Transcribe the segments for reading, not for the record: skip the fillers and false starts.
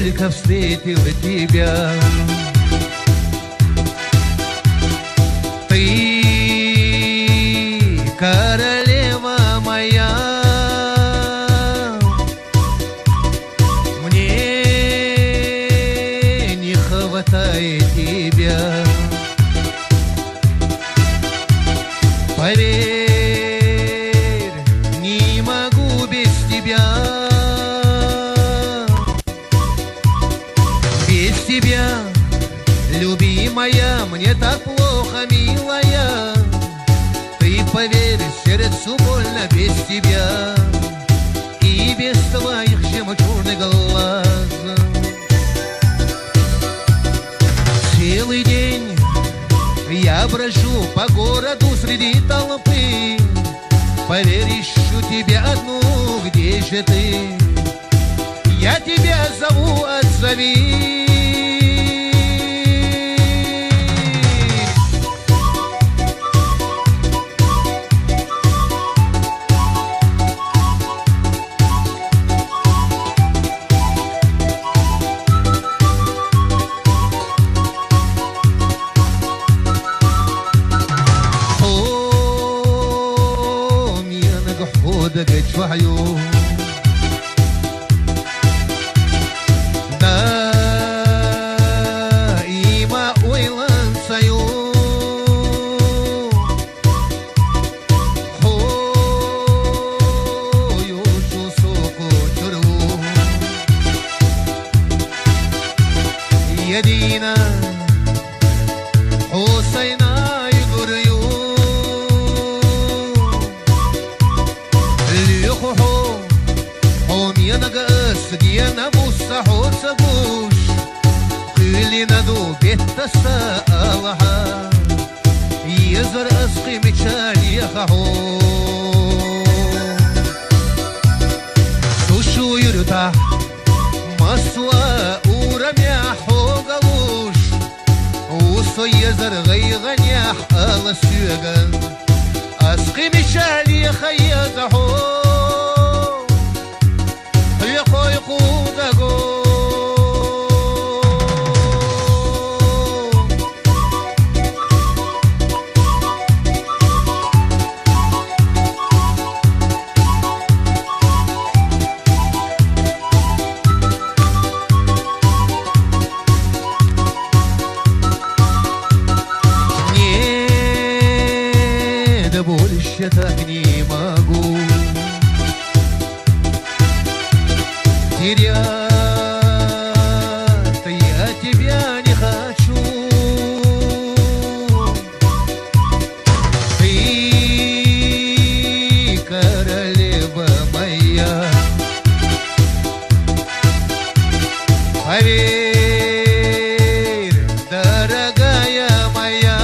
только встретил тебя. Ты королева моя, мне не хватает тебя. Поверь, не могу без тебя. Без тебя, любимая, мне так плохо, милая. Ты поверь, сердцу больно без тебя и без твоих жемчужных глаз. Целый день я брожу по городу среди толпы. Поверь, ищу тебя одну, где же ты? Я тебя зову, отзови. دقت في عيون دائما ويلان سيون خويو شو سوقو ترون يدينا حسينا Сдена буса хоца гуш, хили наду бетта саалаха, езар асқи мечали яхахо. Сушу юрта, масла урамя хогалуш, усо езар гайганях ала сюган, асқи мечали яхаязахо. Нет, больше так не могу. Терять я тебя не хочу. Ты королева моя. Поверь, дорогая моя,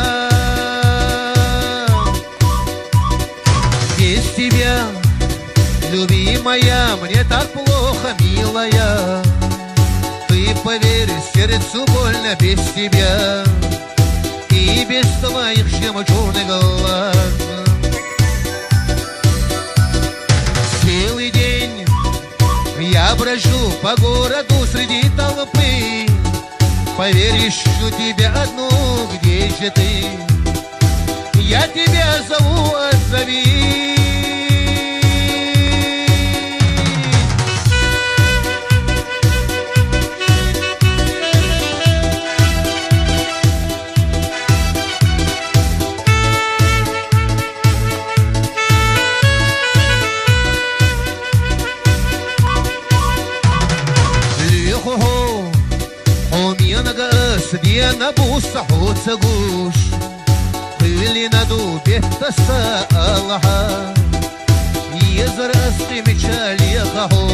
без тебя, любимая, мне так плохо, милая. Ты поверь, сердцу больно без тебя и без твоих жемчужных глаз. Целый день я брожу по городу среди толпы. Поверь, ищу тебя одну, где же ты? Я тебя зову, отзови. Сдена буса хоца гуш, хили наду бетта саалаха, езар асқи мечали яхахо.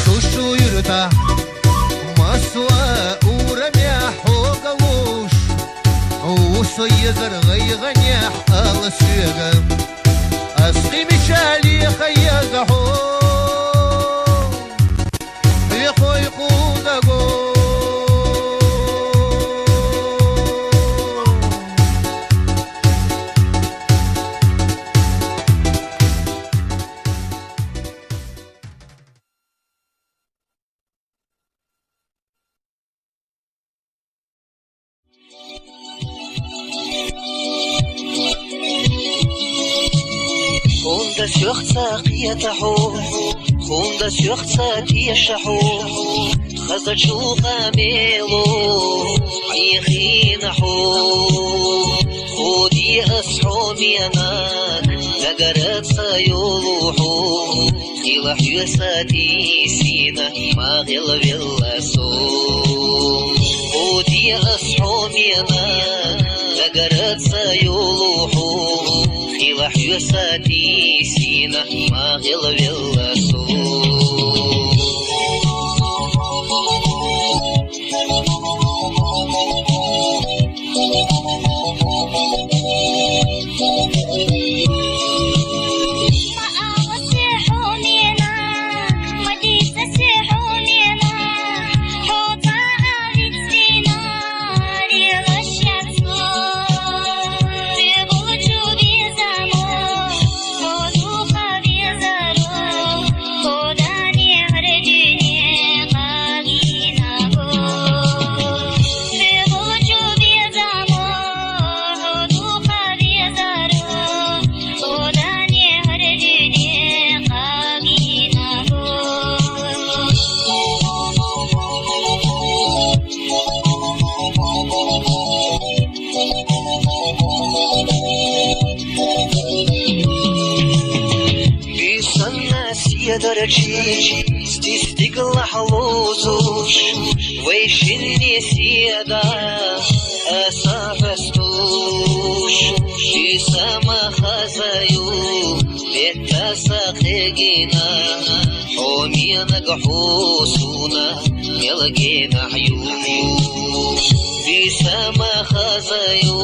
Сушу юрта, масла урамя хогалуш, усо езар гайганях ала сюгам, асқи мечали яхаязахо. خوندا سيوختا قيتحو خوندا سيوختا كيشحو خزجو قاميلو عيخينحو خودي أصحو ميناك نقرت سيولوحو خيلح يساتي سينا ما غل باللاسو خودي أصحو ميناك نقرت سيولوحو خيلح يساتي سينا ما غل باللاسو درجي استيقل حلوزوش ويشني سيدا أسافستوش شيسما خزايو بيتا ساقينا حومينا قحوسونا يلقينا حيو شيسما خزايو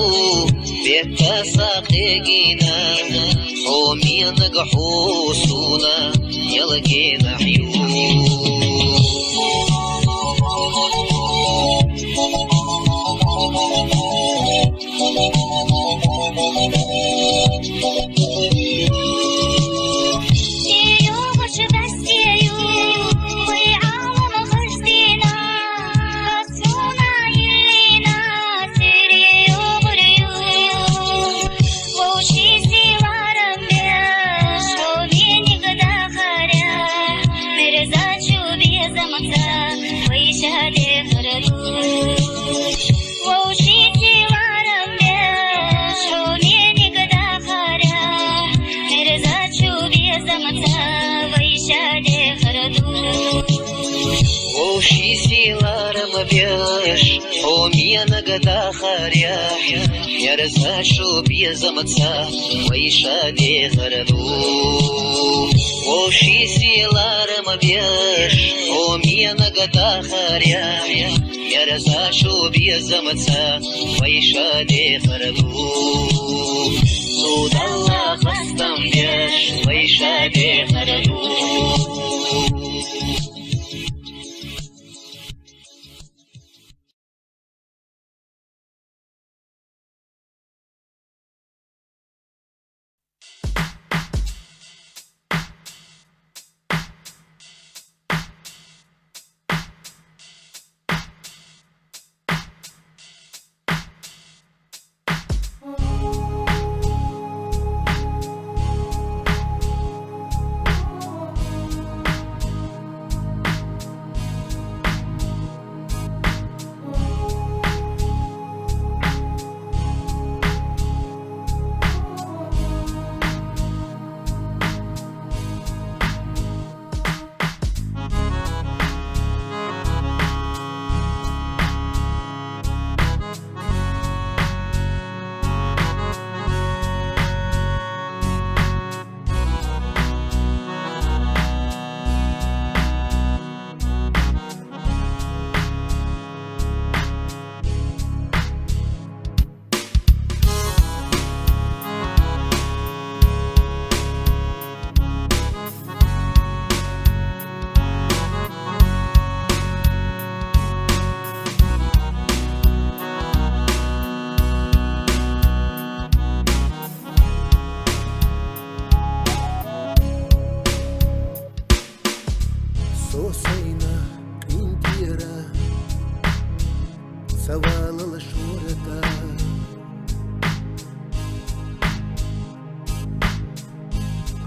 بيتا ساقينا حومينا قحوسونا يلقينا حيو حومينا قدا خارياح يرزا شوب يزمتسا ويشادي خردو وشي سيلار مبياش حومينا قدا خارياح يرزا شوب يزمتسا ويشادي خردو سود الله خستم بياش ويشادي خردو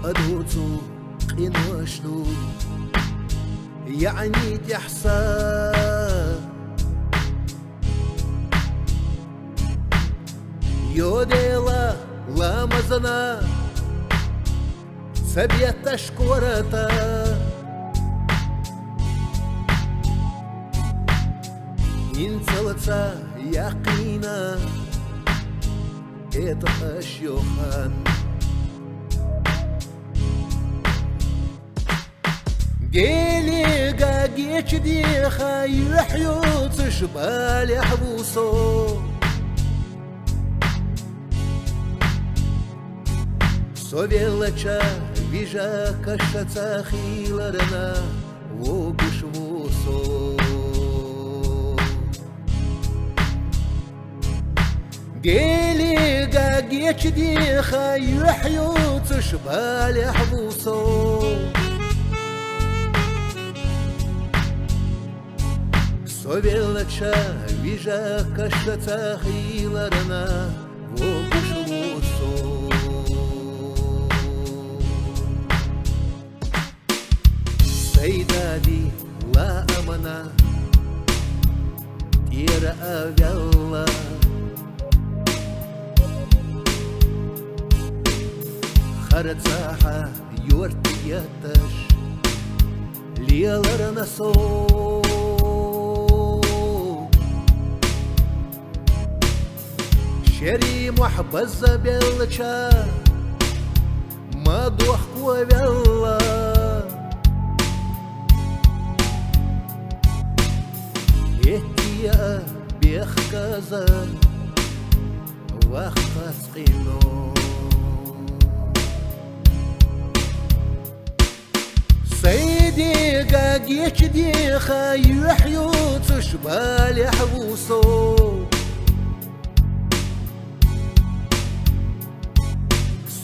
أدوتو قنوشتو يعني تحسن يوديلا لامزنا سبيت شكورتا ينسلتا يقينا это اشيوخان قيلي قاقيش ديخا يحيوت شبال يحبوسو Совелача вижа кашаца хиларана вогушвусо قيلي قاقيش ديخا يحيوت شبال يحبوسو Совелача вижа кашаца хиларана вогушвусо سيدادي لا أمنا تيرا أبيالله خرج ساحة يورتياتش ليالرنا سو شري محبز بيالشا ما دوحكو بيالله يا بيخ كازان وخص قينو سيدي قاقيش ديخا يحيوت شبال يحبوسو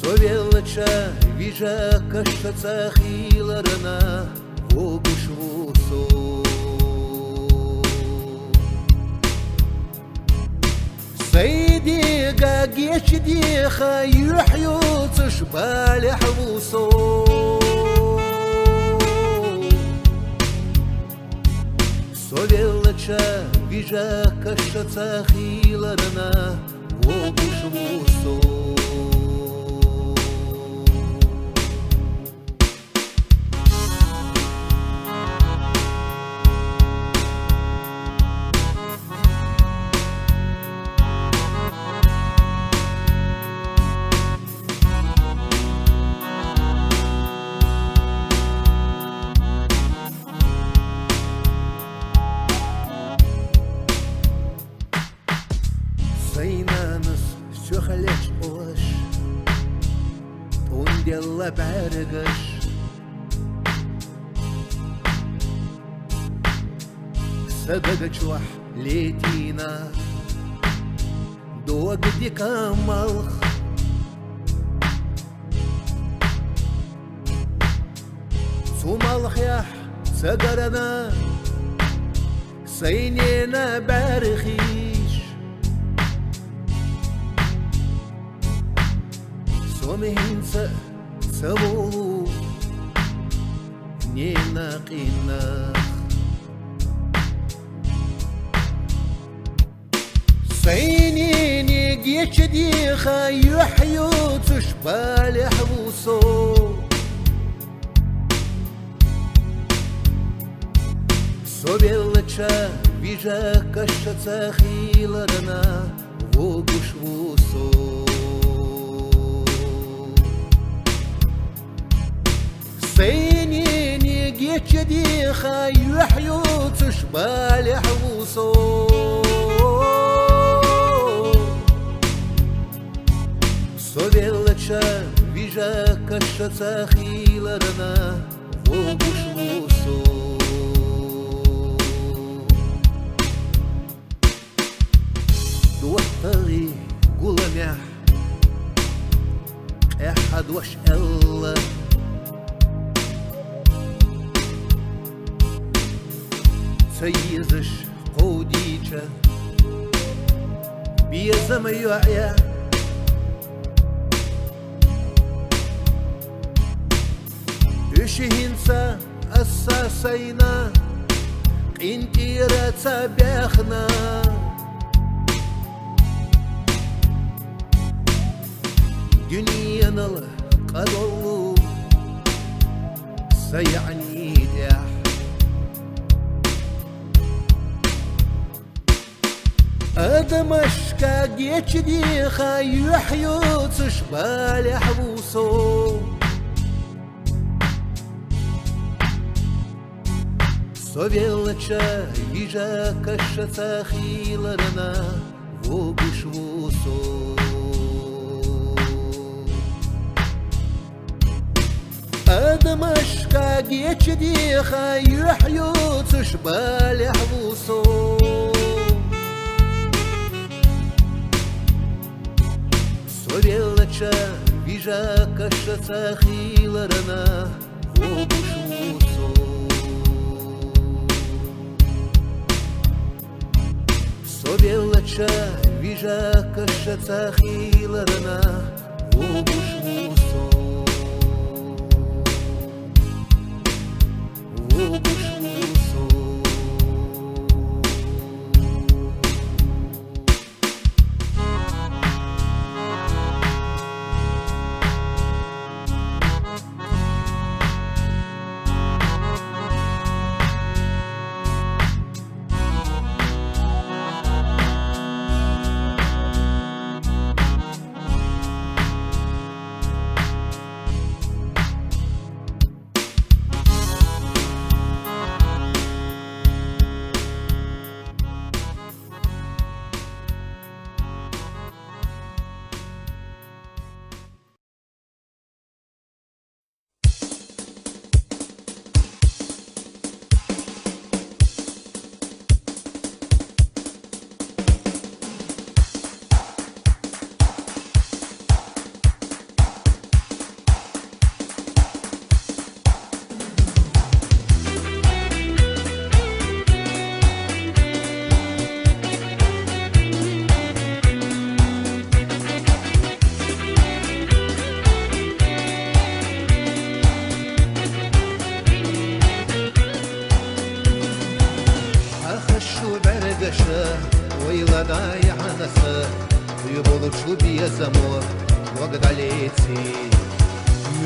Совелача вижа кашаца хиларана вогушвусо سيدي قاقيش ديخا يحيوت شبال يحبوسو Совелача вижа кашаца хиларана вогушвусо Зайнаныс все халеч олаш Тундела бәргіш Садагачуах летина Догди камалх Сумалх ях сагарана Сайнена бәрхи Соминца цаволу не нақинах Сайнини геч диха юхьют шбал яхвусо Совелача вижа кашаца хиларана вогушвусо سينيني جيتش ديخا يحيوت شبال يحوسو Совелача вижа кашаца хиларана вогушвусо دوطري قولمح أحد وش الله سيزش قوديشة بيزم يعيا شهنسا أساسينا قنتيرة بيخنا دنيانا القدر سيعني ديح أدمشكا جيتش ديخا يحيوت شبال حبوسو Совелача вижа кашаца хиларана вогушвусо أدمشكا جيتش ديخا يحيوت شبال حبوسو Совелача вижа кашаца хиларана вогушвусо Совелача вижа кашаца хиларана вогушвусо ويلداي عنسا ويبولشو بيزمو وقداليتي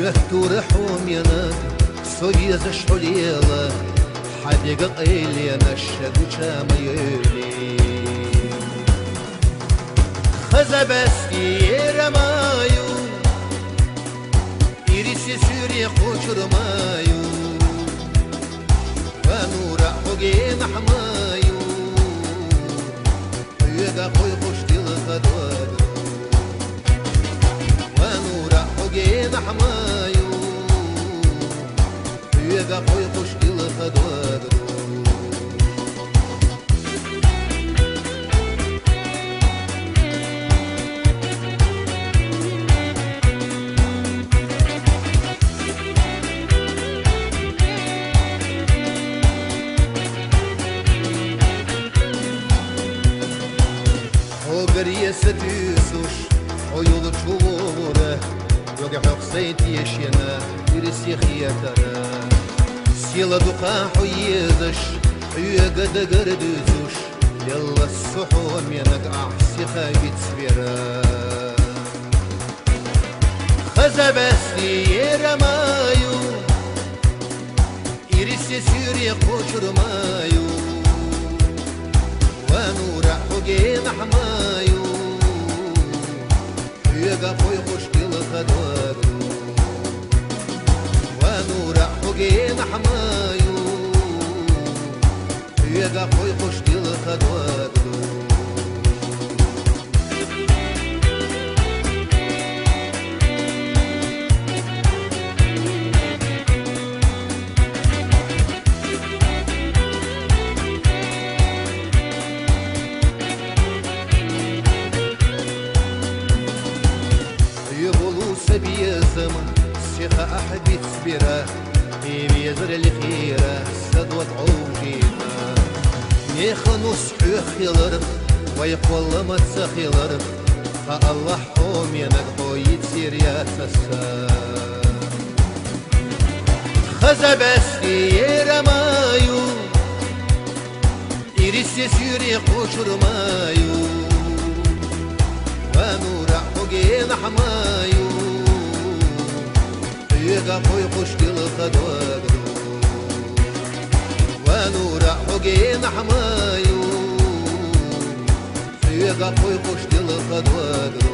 يهتور حومينا سويز شحوليلا حديق قيلينا الشدوشا ميولي خزبستي رمايو إرسي سوري قوشر مايو ونورا حقي محمايو يدا خوي خوشتي الخدواد ونورا حقي محمايو يدا خوي خوشتي الخدواد ستوسوش عيوض شوورة وقع حقصيت يشينا يرسي خياتنا سيلا دقا حيدش يقد قردوزوش يلا الصحوم ينك أحسي خايت سبيرا خزبستي رمايو يرسي سوري قوشر مايو ونورا حقي محمايو يقا خوي خوشتي الخدواد ونورا حقي محمايو يقا خوي خوشتي الخدواد شيخ أحد سبيرة بيزر الخيرة سدوة عوجينا نيخنوس حيخيلر ويقول ما تسخيلر فالله حوم ينقو يتسير يا تسا Fazabesti yeramayu İrisse süre koşurmayu Ve nura hugin ahmayu Tüyega koy kuş gül kadvadru Ve nura hugin ahmayu Tüyega koy kuş gül kadvadru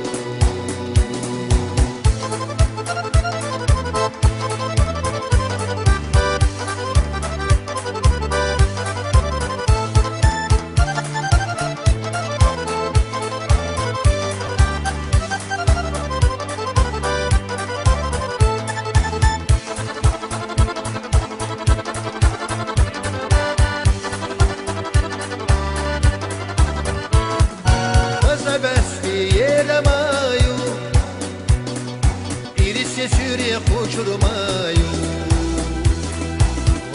سوري خوشرمايو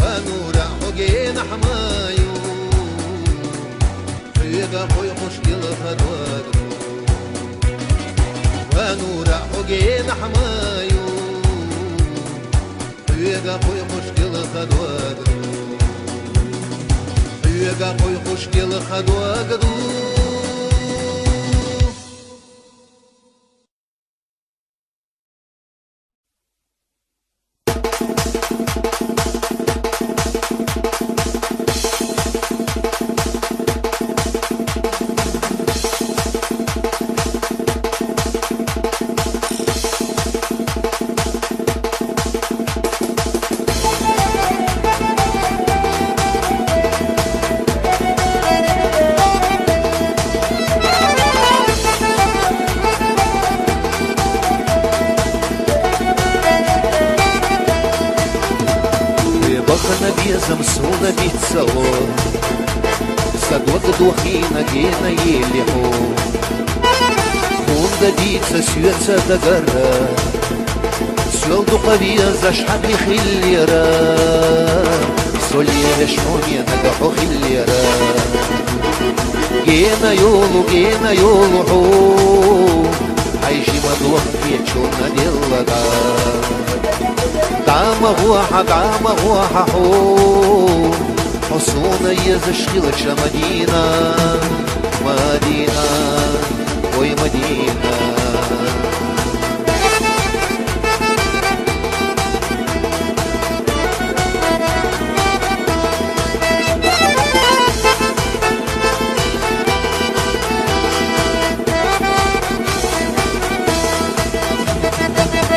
ونورا حقين حمايو فيقا خوي خوشقل خدوادرو ونورا حقين حمايو فيقا خوي خوشقل خدوادرو فيقا خوي خوشقل خدوادرو Замсуна бицало Садок духина гена елихо Хунда бица сюется до гора Сел духовия зашхабли хиллера Солье вешмоне нагахо хиллера Гена йолу хо Айжи мадух печуна деллага Дама гуаха хо حصونا يزشغل مدينة مدينة وي مدينة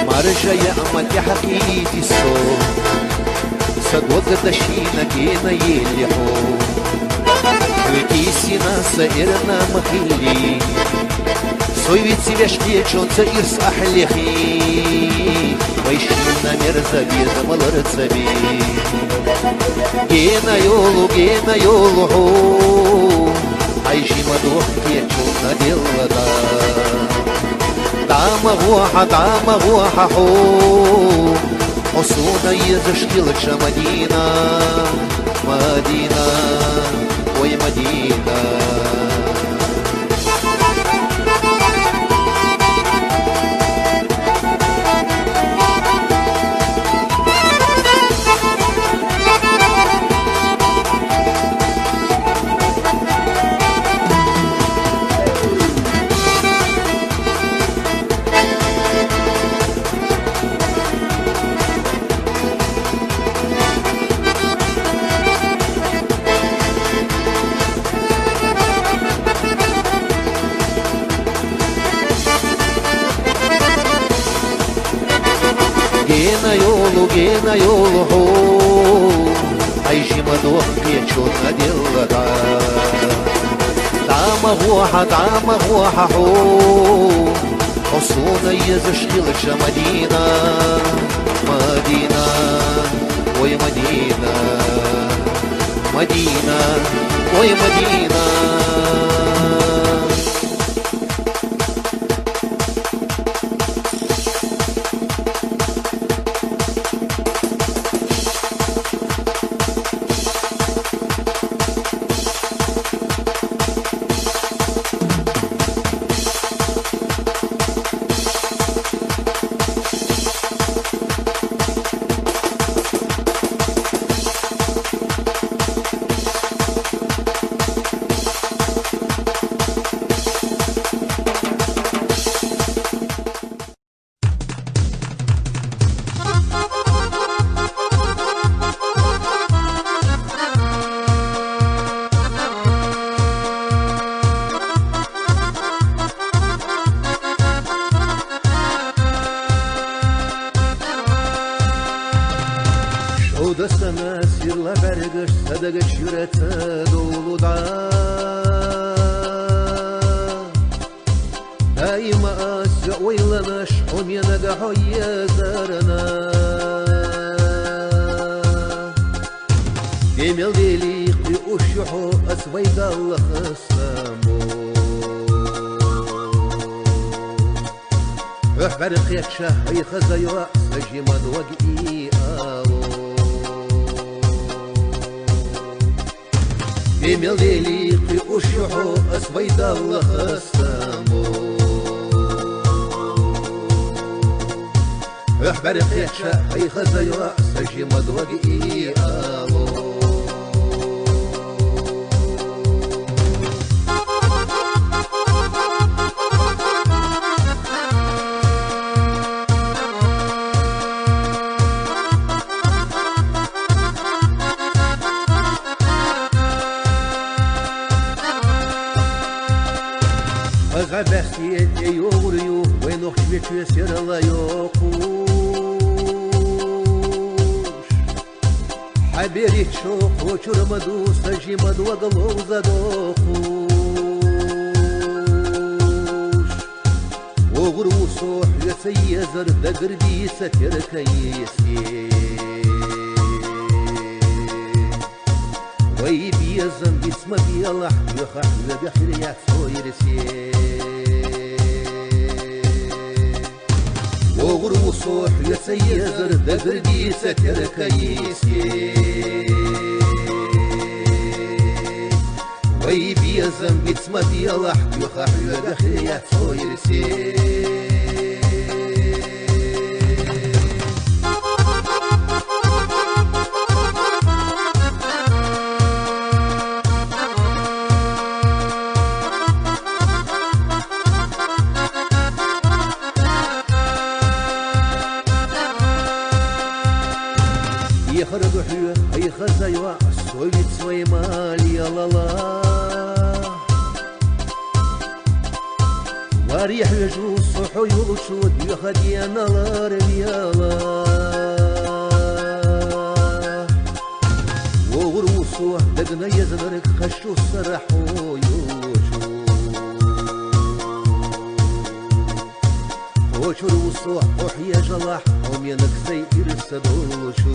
مرجع يعمل يا حقيقي الصوت Садок дашина гена елихо Векисина саирна махили Сойвици вешке чонца ирс ахлихи Вайшина мерзаби замаларцаби Гена йолу хо Айжи мадух печуна деллада Дама гуаха хо حصونا يزشكل مدينة مدينة وي مدينة Гена йолу хо Айжи мадух печуна деллага Дама гуаха хо حصونا يزشغل مدينة مدينة وي مدينة مدينة وي مدينة O da sana sirla bergış sadagış yüretse dolu da Daima asya oylanış o menaga hoya zarana Demel delikli uşuhu asvaygallı kıslamu Öhber kıyakşa ay khazaywa sajimad wagi alo Demel delikli uşuhu asvaygallı kıslamu Öhber kıyakşa ay khazaywa sajimad wagi alo Габахтиет йогурю, войнох чвечуя серала йокуш Хабери чок, очурамаду, сажимаду, агалов задохуш Огуру сох, яца езар, да грбиса терка еси Вай безам, бисма белах, юхах, лабяхир яцо ерси Огуру сох, яца езар, да грбиса терка еси Вай безам, бисма белах, юхах, лабяхир яцо ерси Ехарагухю, ай хазайва, совет своей мали алала Варих вежу, сухой улучшут, ехадья на ларвияла Огурусу, дагна езанарик, хочу сараху ючу Очурусу, ох я жалах, уменок сей ирсадулчу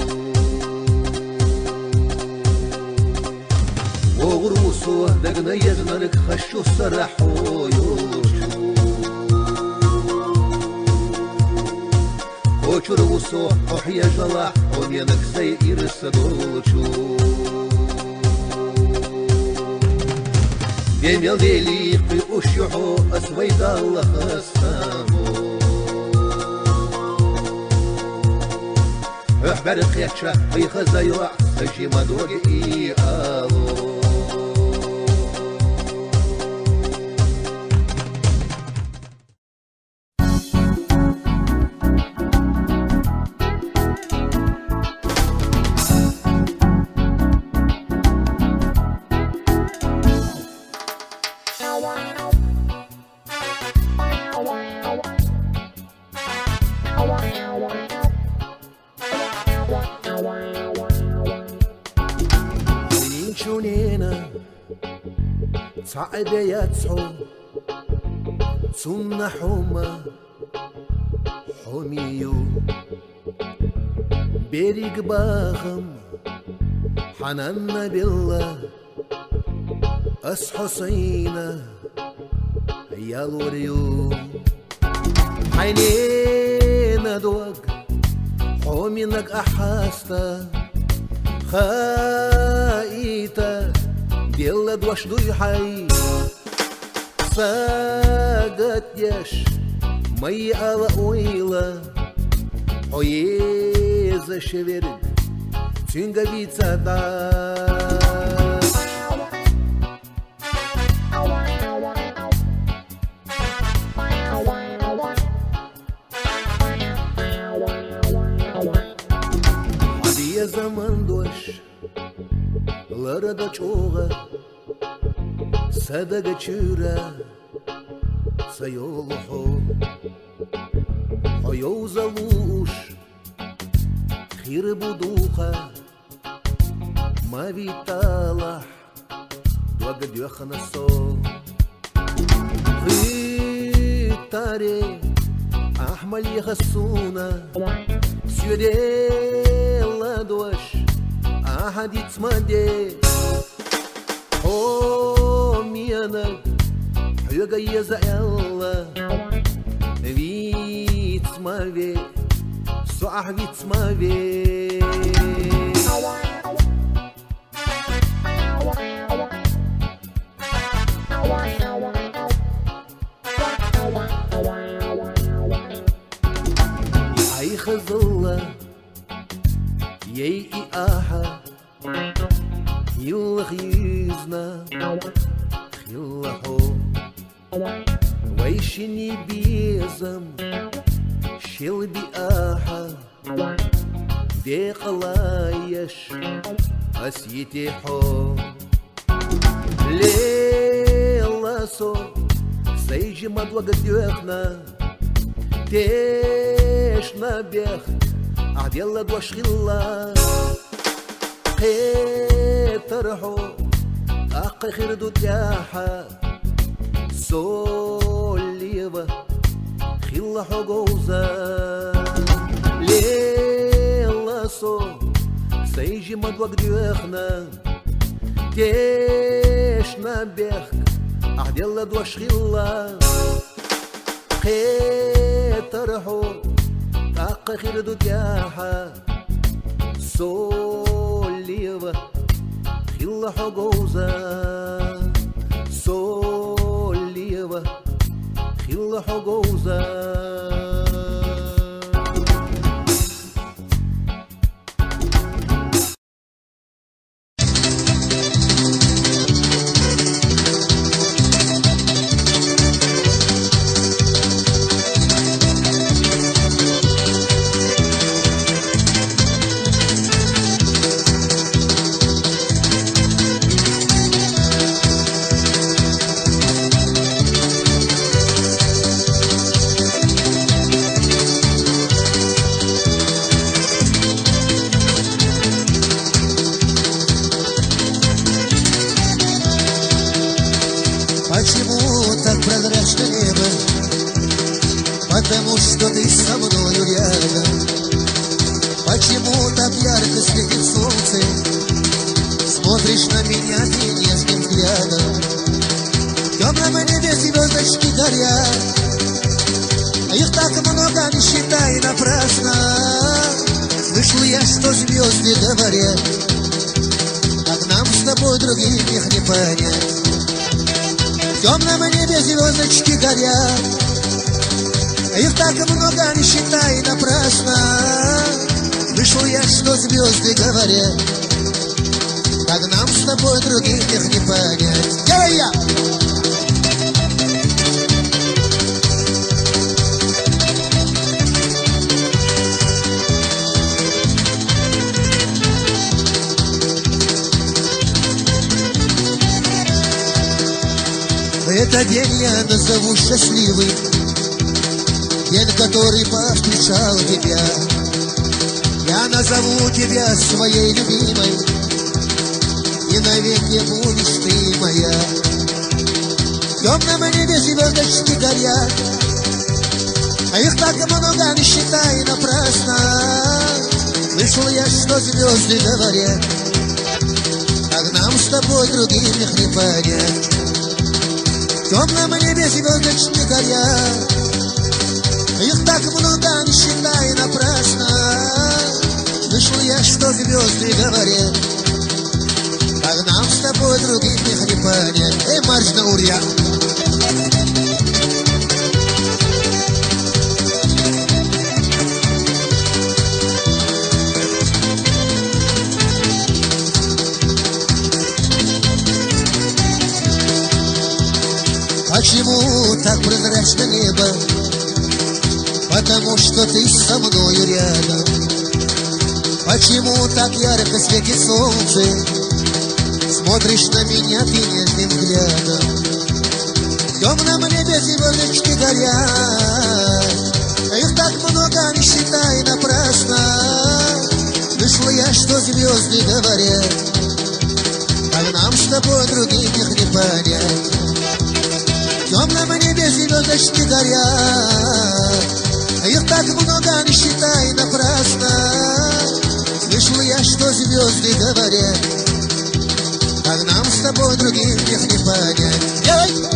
Огурусу, дагна езанарик, хочу сараху ючу Очурусу, ох я жалах, уменок сей ирсадулчу Демел великий ущуху, асвайдалла хасаму أحبر قيتشا أي خزايوع سجي مدوغي آلو صعد يدعو ثم حمى حميو بريق باغم حنان بالله أس حسينة يا لوريو حينين أدوق حمينك أحاستا خايتا Белла дважды хай Сагат яш Мои ала ойла Ое зашеверит Тюнговица да Адия заман дош Ларада чоға Садага чура Сайолухо Хойоу залуш Хир будуха Мавиталах благодёхана сол Хитаре Ахмали хасуна Сюрела дождь Ахадит смаде О миянак Хюга еза элла Вицмаве Суах вицмаве Ай хазалла Ей и аха Хилах юзна Хилахо Вайшини безам Шилби аха Декалаяш Асьетихо Леласо Сейджи мадлагадёхна Теш набех Аделла дуашхилла Хетархо Акка хирду тяха Солева Хилла хогоуза Леласо Сейджи мадлагадёхна Теш набех Аделла дуашхилла Хетархо Акка хирду тяха Солева Хилла хогоуза Солева Хилла хогоуза Почему так прозрачно небо? Потому что ты со мною рядом. Почему так ярко светит солнце? Смотришь на меня ты нежным взглядом. В темном небе звездочки горят. Их так много, не считай напрасно. Слышал я, что звезды говорят, а нам с тобой других их не понять. В темном небе звездочки горят. Их так много, не считай напрасно. Слышал я, что звезды говорят, как нам с тобой других их не понять. Делай я! Этот день я назову счастливый, день, который повстречал тебя. Я назову тебя своей любимой, и навеки будешь ты моя. В темном небе звездочки горят, а их так много, не считай напрасно. Слышал я, что звезды говорят, как нам с тобой другим их не понять. В темном небе звездочки горят, их так много, не считай напрасно. Слышал я, что звезды говорят, как нам с тобой других их не понять. Эй, марш на урья! Почему так прозрачно небо? Потому что ты со мною рядом. Почему так ярко светит солнце? Смотришь на меня ты нежным взглядом. В темном небе звездочки горят, их так много, не считай напрасно. Слышал я, что звезды говорят, с тобой другим их не понять. В темном небе звездочки горят, их так много, не считай напрасно. Слышу я, что звезды говорят, как нам с тобой другим их не понять. Делай!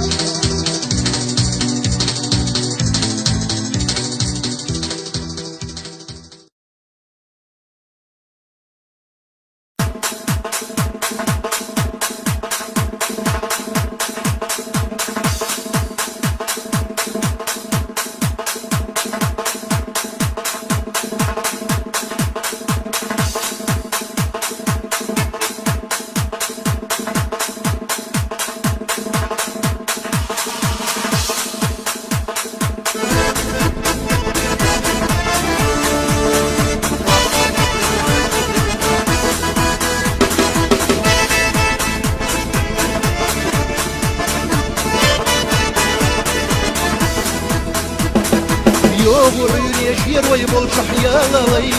Герой был шахьялой,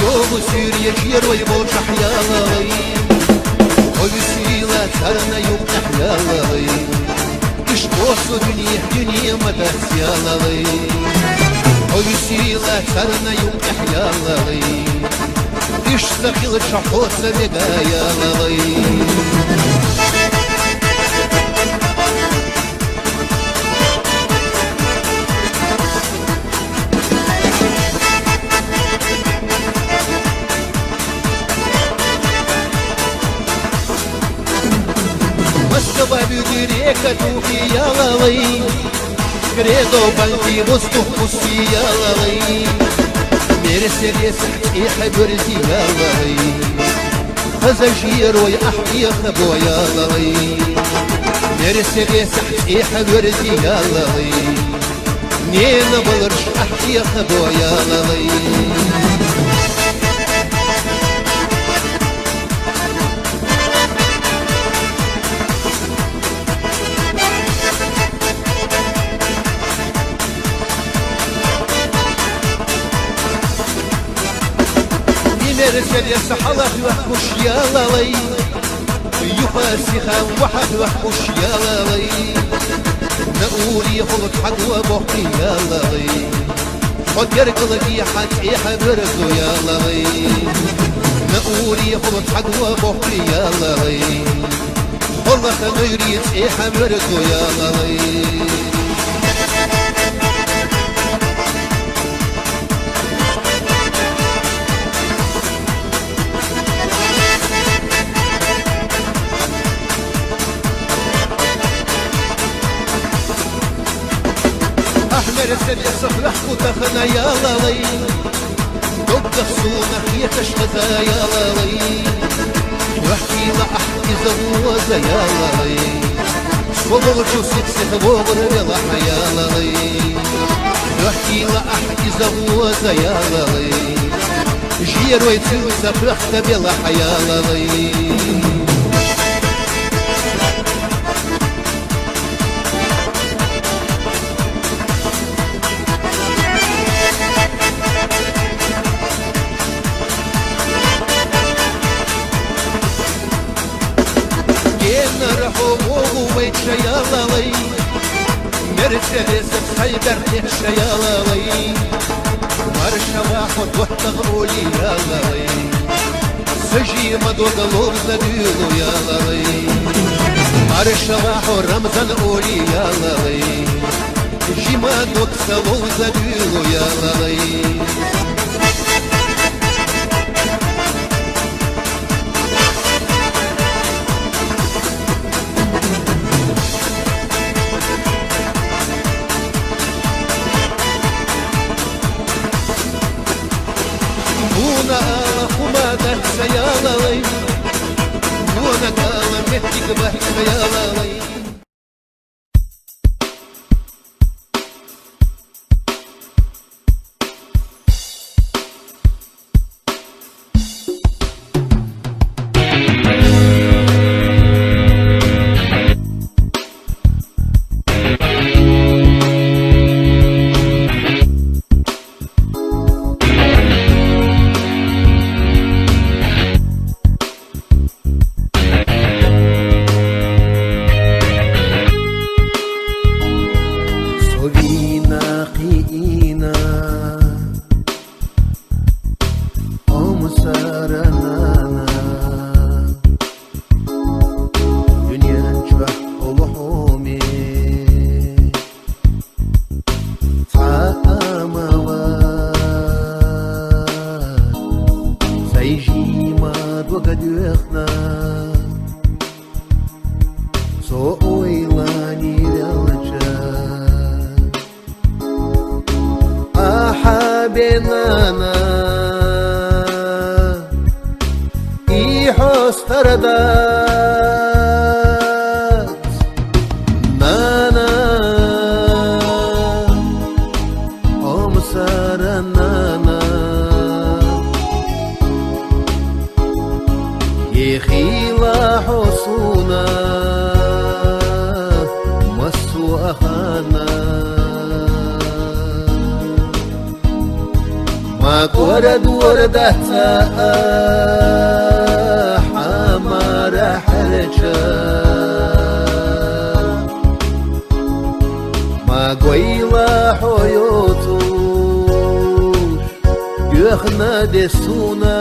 Йогу Сирия герой был шахьялой, Ой сила царною птахлялой, И что дюни матасялой, Ой сила царною птахлялой, И что хил шахоса бегаялой. Река Туфияловой, Гредо банки воздух Пустияловой, Мерседес и Хабюрзияловой, Хазажирой Ахтиха Бояловой, Мерседес и Хабюрзияловой, Не набылырш Ахтиха Бояловой. Мерседес حلق وحوش يالوي يفاسخا وحد وحوش يالوي نقولي خلط حد وبحي يالوي خد يرقل في حد إيحا برزو يالوي نقولي خلط حد وبحي يالوي خلط نيريت إيحا برزو يالوي. Мерседес рахку тахна ялалай, Добда суна хьеташта ялалай, Вахила ахти завоза ялалай, Сколочу ситсет вогрвела ялалай, Вахила ахти завоза ялалай, Жирой цюса прахта бела ялалай. شيالوي مرسيدس خيبر شيالوي مرشا واحد وحتغولي يالوي سجي مدو قلوب زديلو يالوي مرشا واحد رمزان قولي يالوي جي مدو قلوب زديلو يالوي. سيالوي وانا قال متك بحك سيالوي. نانا إيحوس تردات نانا أم سارة نانا يخيلا حصونا مسو أخانا ما كورد وردتا حمار حرجا ما قويلا حيوتوش يخنا دسونا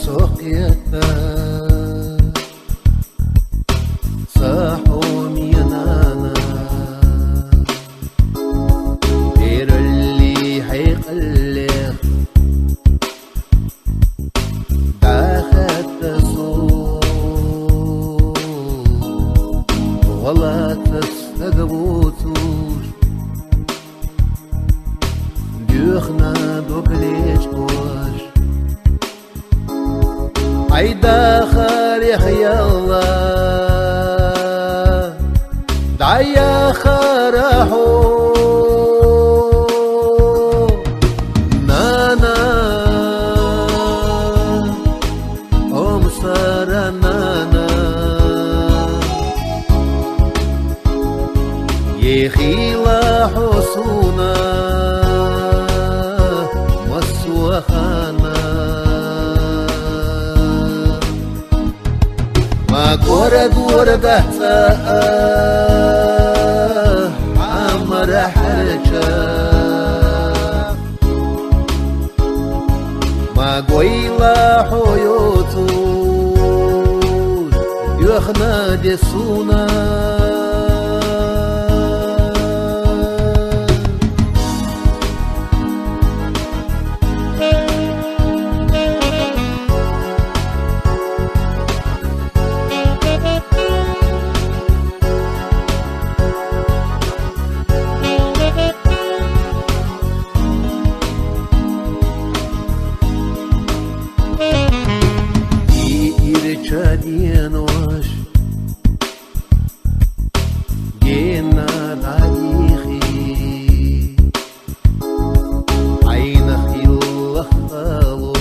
سقيتا صاحون ينانا غير اللي حيقلق داخت صوت ولا تستقبوتوش ديوخنا دوبليش كوش عيدا خاريخ يالله دعيا خرحو نانا أم سارة نانا يخيلا حصونا مسو خانا ما كورد وردتا عمر حرجا ما قويلا حيوتوش يخنا دسونا Чадинош гена дадихи عينك يلخلو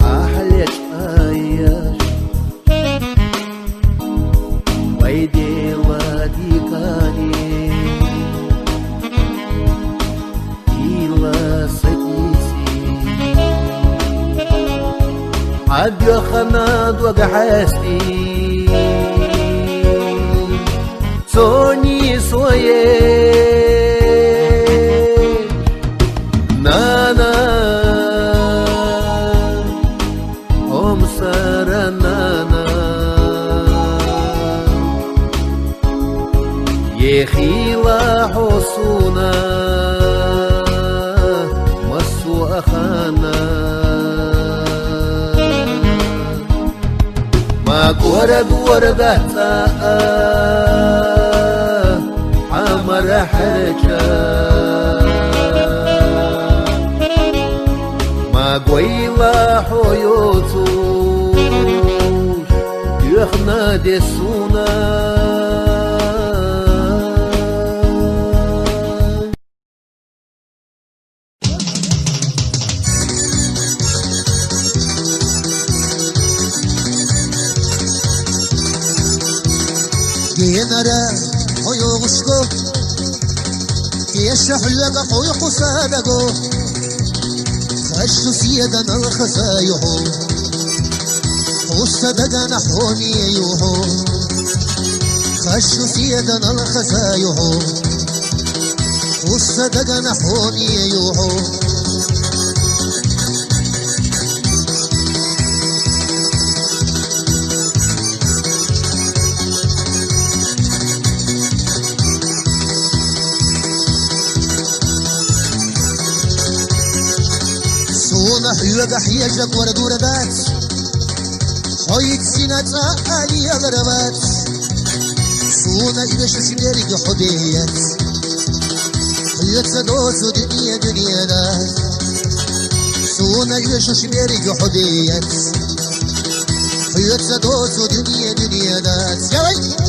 أحلج أياش ويدي وديكاني إلا سكيسي عديو خناد وقحستي سوني سويه نانا أم سارة نانا يخيلا حصونا مسو أخانا ما كورد وردتا عمر حرجا ما قويلا حيوتوش يخنا دسونا جينارا حيو غشكو كيشح لك حيو قصادكو خشو سيدنا الخسايحو قصدك نحوني يوحو خشو سيدنا الخسايحو قصدك نحوني يوحو وقح يجب وردور ذات خويت سنة آلي ضربات سونا إذا شسيري حبيت يتصدوس دنيا دنيا ذات سونا إذا شسيري حبيت يتصدوس دنيا دنيا ذات يا وي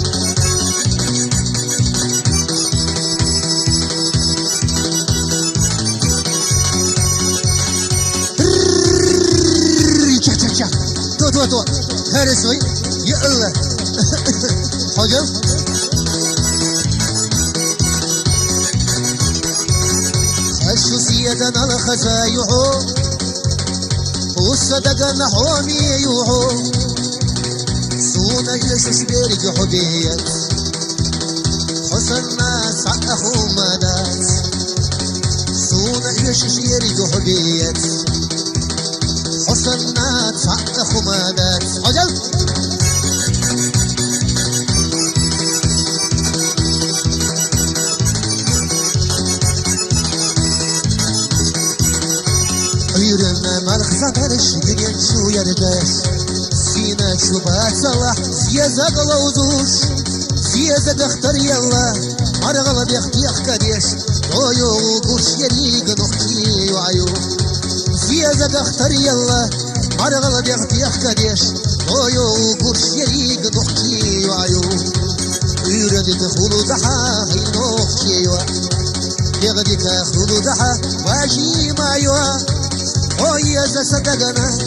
تو هرسوي يا الله حجم خشو سيدنا الخزايحو وصدقنا حومي يوحو سونا يلسس بيرك حبيت حسنا سعد أخو مدات سونا يلسس بيرك حبيت حسنا سعد أخو مدات عجل عيرنا مالخزا ترش دنيا شو يرداش سينا شبات صلاح زيازة قلوزوش زيازة اختر يلا مرغلا بيختي اختريش رويو قوش يريق نختي وعيو زيازة اختر يلا مرغلا بيختي اختريش رويو قوش يريق نختي وعيو يردك خلو دحا هي نختي وعيو يغدك خلو دحا واجي مايوا ويا صدقنا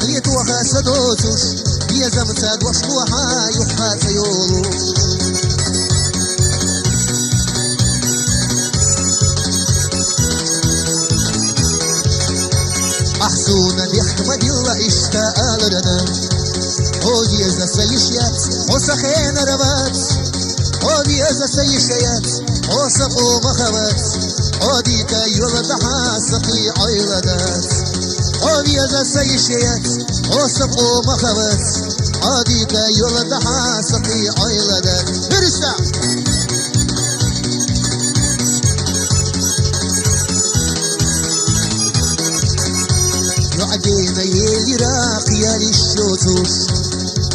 ليتوها سدوسوش يا زمتاد وشوها يحا سيولو أحسونا بيحكمد الله اشتاق لنا ويا سيشيات وسخين ربات ويا سيشيات وسقو مخبات وديك يلدحا سقي عيلدات ويا سيشيات وسقو مخبات وديك يلدحا سقي عيلدات برشا يعدينا يلي راقيا للشوتوش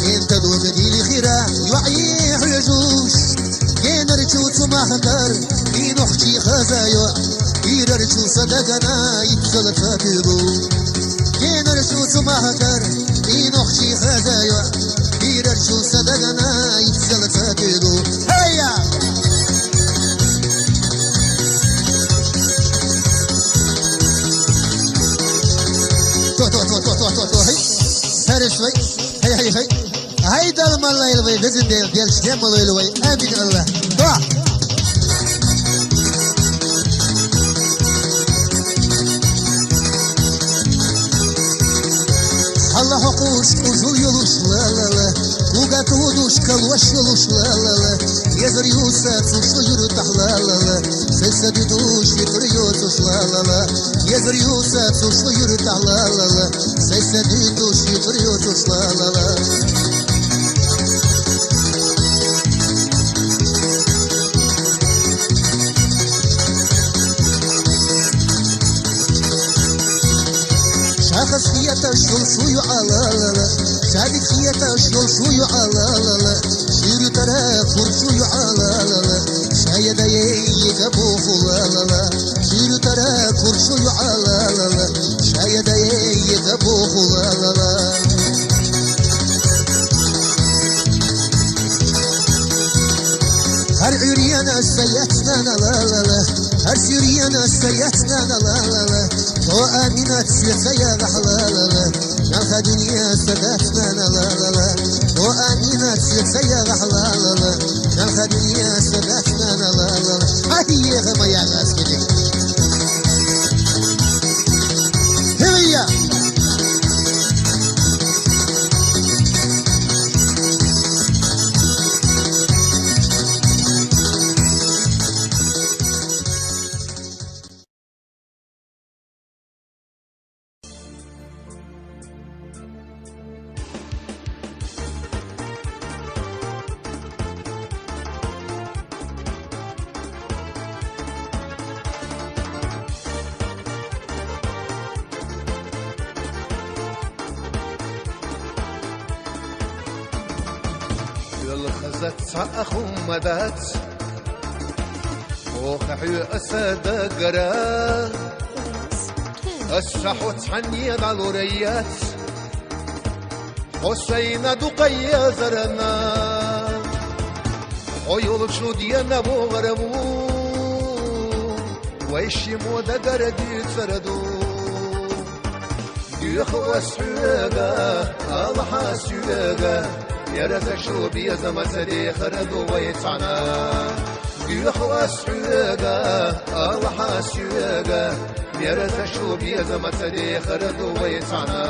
انت دوغدي لخيرا يعيح يجوش كين رجوت مهتر كين اختي خزايا كين رجو صدقنا يبزل فاكرو كين رجو مهتر كين اختي خزايا كين رجو صدقنا يبزل فاكرو هيا تو هي هرشوي هي هيدا الملا يلوي بزن ديال شكام الله يلوي امين الله طاح الله حقوش وجول يلوش لا لا لا وقات ودوش كالوش يلوش لا لا لا يزر يوسف وشو يرتاح لا لا لا سلسة يدوش يكر يوسف لا لا لا يزر يوسف وشو يرتاح لا لا لا سلسة يدوش يكر يوسف لا لا لا شاخص خياتا شول شويو على لا لا شادك خياتا شول شويو على لا لا شيرو ترى فور شويو على لا لا شايدا يجابو لا لا لا شيرو ترى فور شويو على لا لا شايدا يجابو لا لا لا هر عريانا سياتنا لا لا لا هر سيريانا سياتنا لا لا لا تو آمينات سيسيا لا لا لا نالخا دنيا سداتنا لا لا لا تو آمينات سيسيا لا لا لا نالخا دنيا سداتنا لا لا لا هاي غما يا ناس كده هيا زت أخو مدات وخحي أسد قرا السحوت حني العلوريات حسين دقيا زرنا عيول شودينا بغربو ويشي مودا قردي تسردو يخوى سحوغا الله سحوغا يرزق شوبي يزم سدي خردو ويتعنا يخوى سحوغا الله سحوغا يرزق شوبي يزم سدي خردو ويتعنا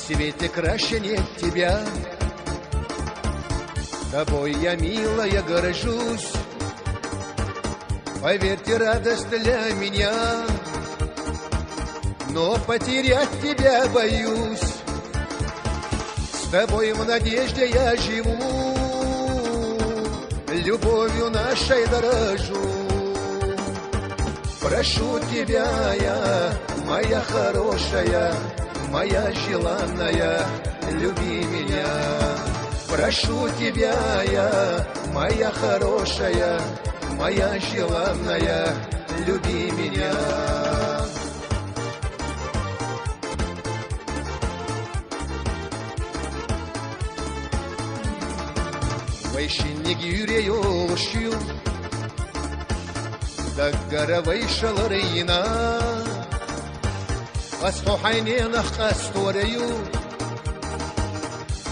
Светик расщенет тебя, тобой я, милая, горжусь. Поверьте, радость для меня, но потерять тебя боюсь. С тобой в надежде я живу, любовью нашей дорожу. Прошу тебя я, моя хорошая, моя желанная, люби меня. Прошу тебя я, моя хорошая, моя желанная, люби меня. Вайшинник yüreği oluşuyor, دقر ويشل رينا أسحو حينين أخقست وريو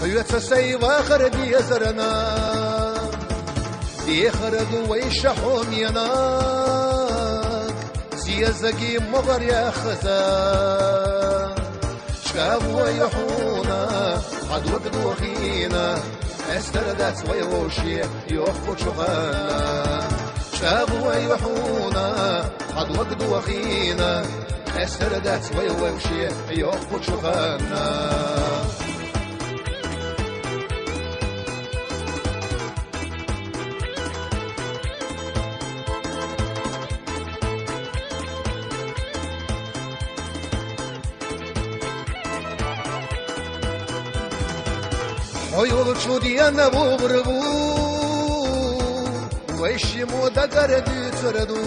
خيوت سيوا خردي يزرنا دي خردو ويشحو ميناك زيزقي مغر يا خزا شكابو ويحونا قد وقدو خينا استردت ويوشي يوخو شغانا شكابو ويحونا قد وقدو خينا استردت ويوشي يوخو شغانا عيول شودينا بغربو ويشمو دقردي تردو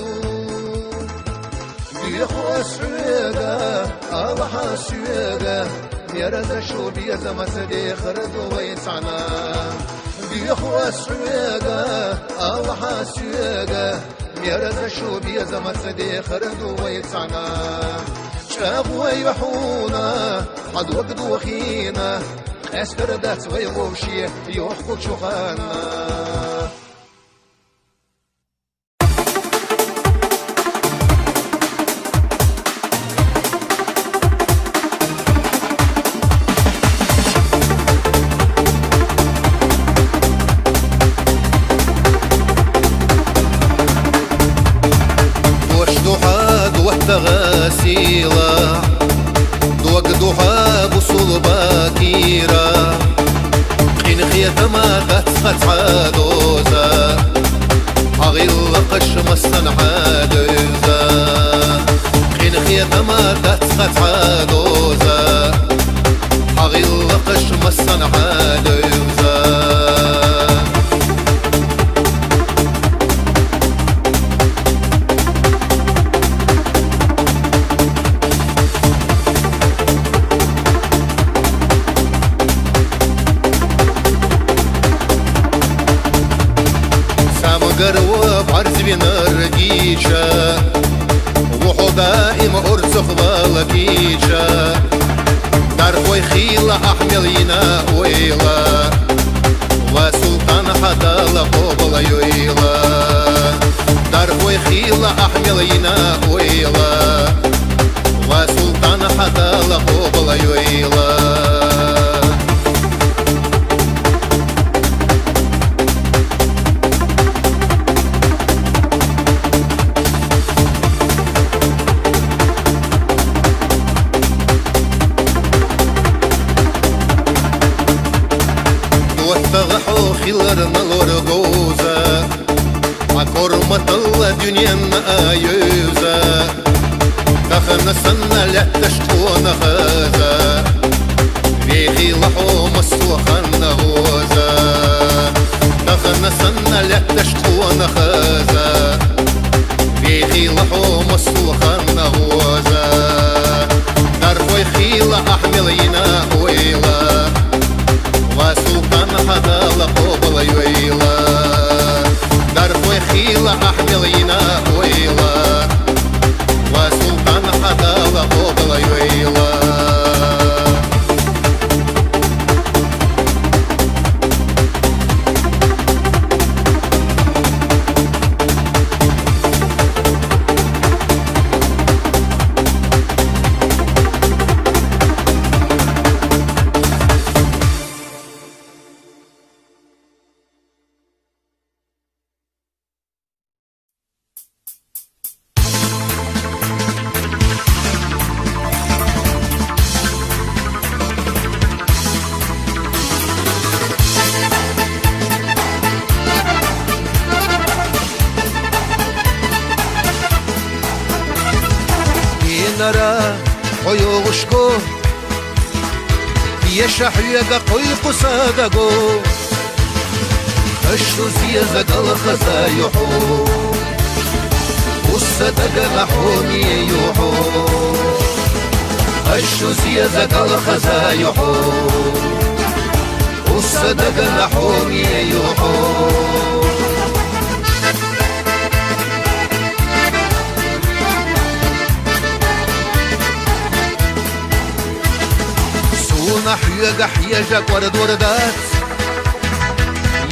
بيخو سويدا الله سويدا يرد شوبي زمسدي خردو ويسعنا بيخو سويدا الله سويدا يرد شوبي زمسدي خردو ويسعنا شابو يحونا قد وقدو خينا استردت ويوشي يوخو شغانا وشدوها دوحت غاسيلا دوقدوها بصول باكيرا قين خيتما تتخت عادوزا عغيل قش مستن عادوزا قين خيتما تتخت عادوزا عغيل قش مستن عادوزا قروب عرز بنرجيشا وحو دائم أرزخ بالكيشا دارخوي خيلة أحملينا ويلا وسلطان حدال قبل يويلا دارخوي خيلة أحملينا ويلا وسلطان حدال قبل يويلا واتغحو خيلرنا الورقوزة عكرمة الله دنيانا آيوزة نصنا لا تشكون غازا فيغي لحوم السوخن غوزا نصنا لا تشكون غازا فيغي لحوم السوخن غوزا نرفوي خيلة أحمل ينا ويلا وسلطان هذا لقوبل يويلا نرفوي خيلة أحمل ينا ويلا وسلطان هذا لقوبل يويلا نرى عيوشكو يشح يقا قوي قصادقو الشوز يزق الخزايحو والصدق نحومي يوحو الشوز يزق الخزايحو والصدق نحومي يوحو نحيق حيجك ورد وردات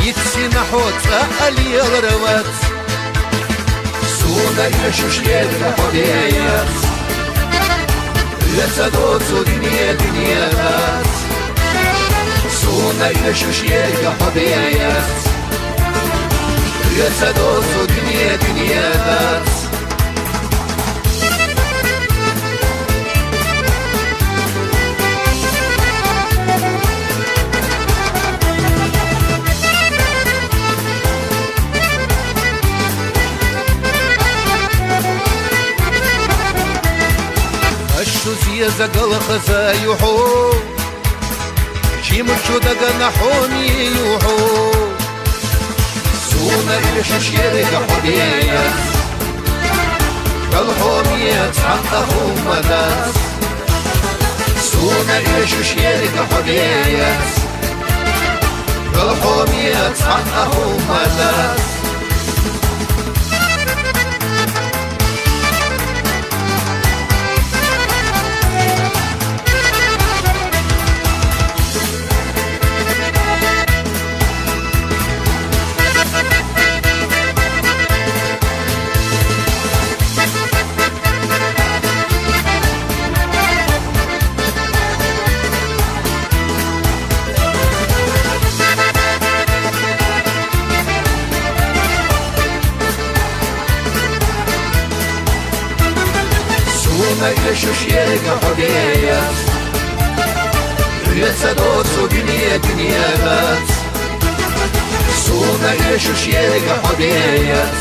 يتسي نحوت سألي الروات سونا يشوش يدك حبيات لتدوت دنيا دنيات سونا يشوش يدك حبيات لتدوت دنيا دنيات يزق الخزايحو شيمرشو دقا نحومي يوحو سونا يشوش يرق حبيات الحوميات حقهم مدات سونا يشوش يرق حبيات الحوميات حقهم مدات يشوش يرق حبيات يتصدوت دنيا دنيات سونا يشوش يرق حبيات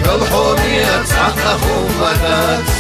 الحوميات حقهم مدات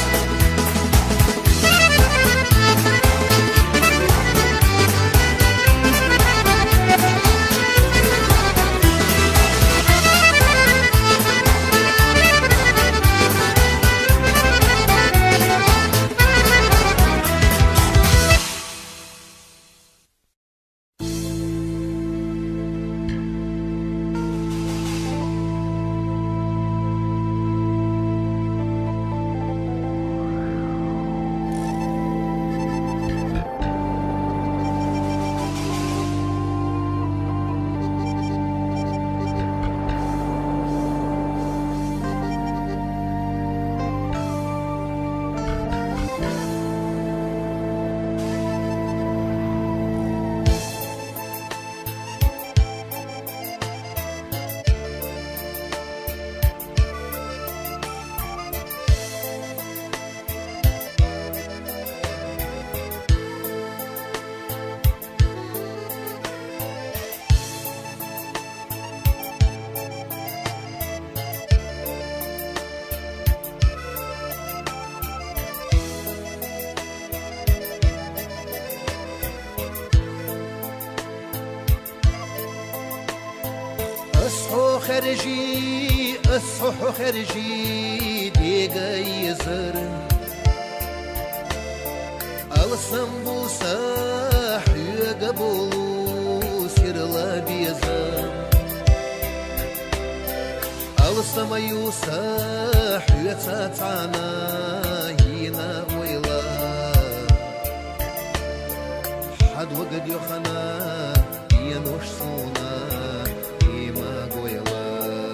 خرجي اصحو خرجي ديقا يزر الصنبو صاح يقبلو سيرلا بيزر الصميو صاح يتاتعنا هنا ويلا حد وقد يخنا ينوش صونا إما قويلا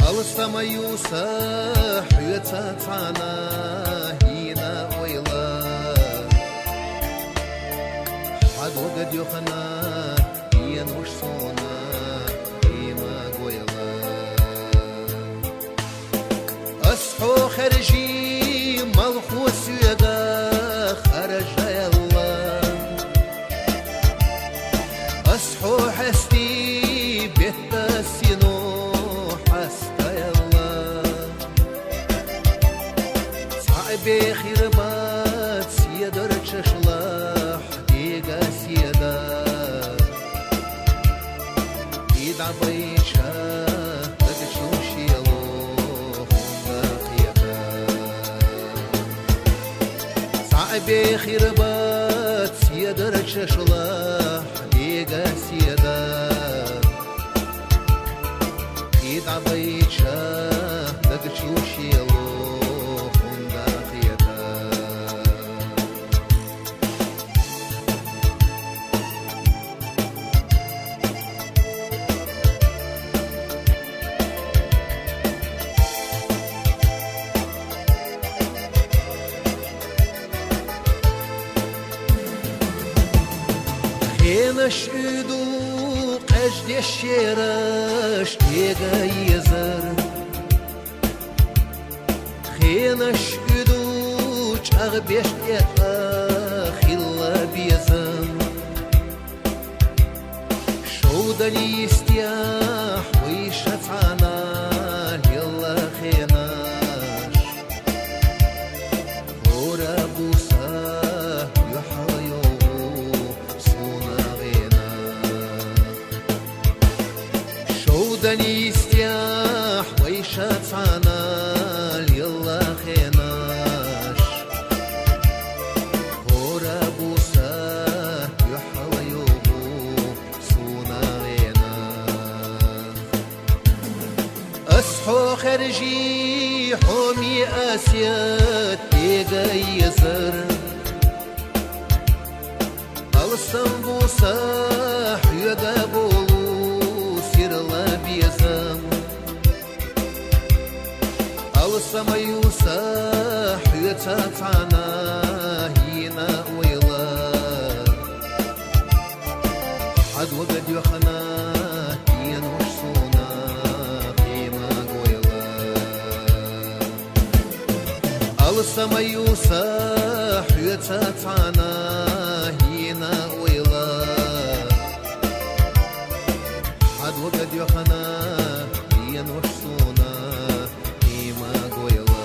الصميو صاح يتاتعنا هنا ويلا حد وقد يخنا ينوش صونا أصحو خرجي ملخوص يدا خرج يلا أصحو حستي بيت سينو حستا يلا صعبي خربات سيدر تششلح ديقا سيدا يدع بيشا بخير بات سيدر تششلح ديقا سيدا يدع بيتشا دقشوش يلو خندا خيتا خينش ادو قجد الشيرش ديقا يزر خينش ادو اغبيش ديقا خلا بيزن شودني يستياح ويشتعنا يلا خيناش ورا بوساه يحايو شودني يستياح ويشتعنا يلا خيناش ورا بوساه يحايو صونا غينا أصحو خرجي حومي آسيات ديقا يزر الصنبو صاح يقابلو سيرلا بيزم الصميو صاح يتاتعنا هنا ويلا حد وقد يخنا ينوش صونا قيمة قويلا الصميو صاح يتاتعنا هنا ويلا حد وقد يخنا ينوش صونا قيمة قويلا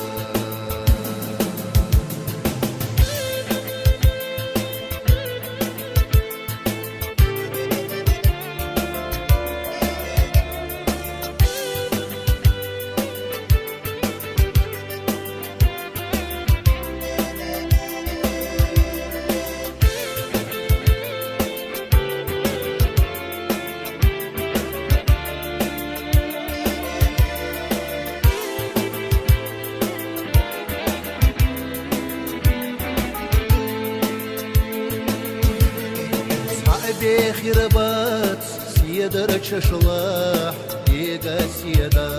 بخير بات سيدر تششلح ديقا سيدا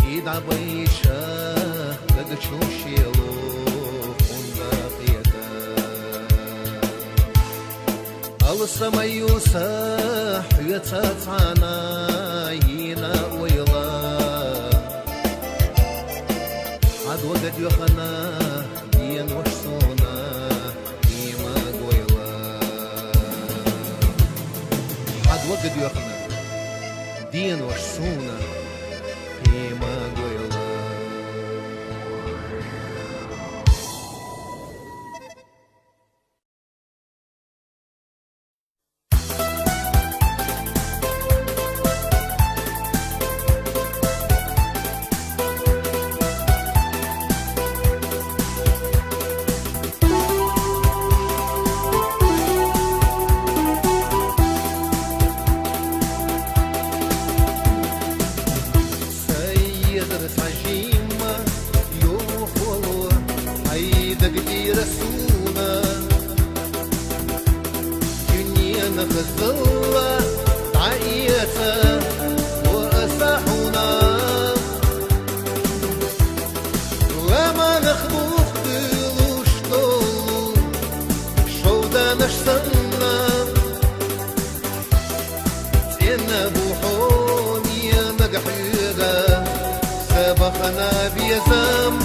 يدع بيشا لقشوش يلو خندا قيتا الصميو صاح يتاتعنا هنا ويلا عد وقد يخنا ينوش صونا وقد يخنا دين وشسونا قيمة قويلا زينب وحومي مقحيقة سبخنا بيزم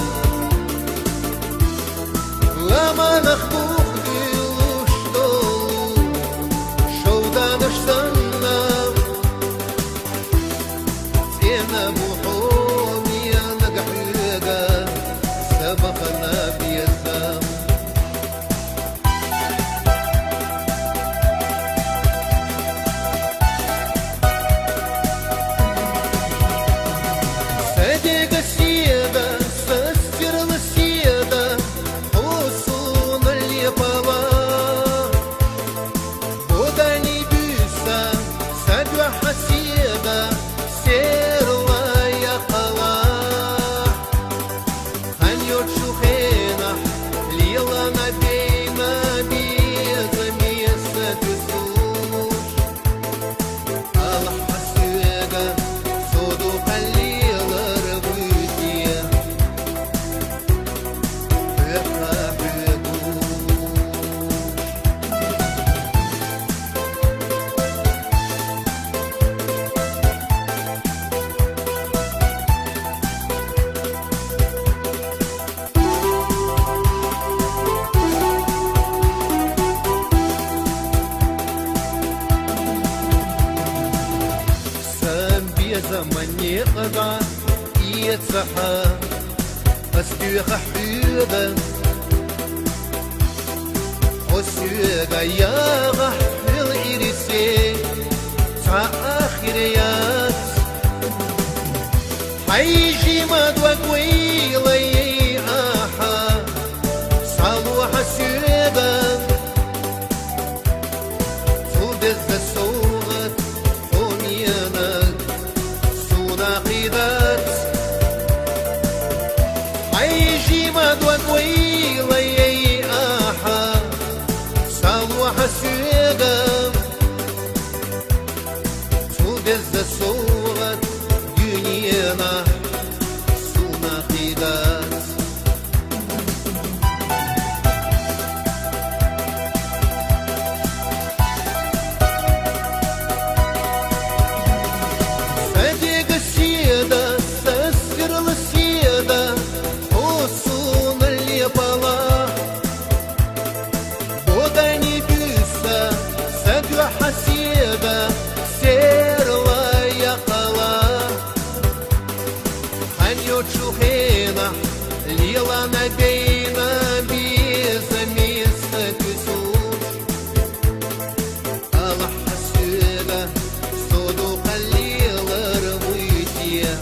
لما نخبوخ ديلوش دولو شودا نشتنا زينب وحومي مقحيقة سبخنا بيزم زمني قضى يتصحى أسبيخ حبيبة وسيقى يا غح الإرسي آخريات حيجي مدوى قويلي آحا صالوح السيبة فودز السوغة وميانك ناقيدات عيشي مدوى قويلي آحا صالوح السيقة توقز الصورة دنيانا سناقيدات ليلا نبينا بيزميس كسوش الله حسيبه صدوق الليل رميتيه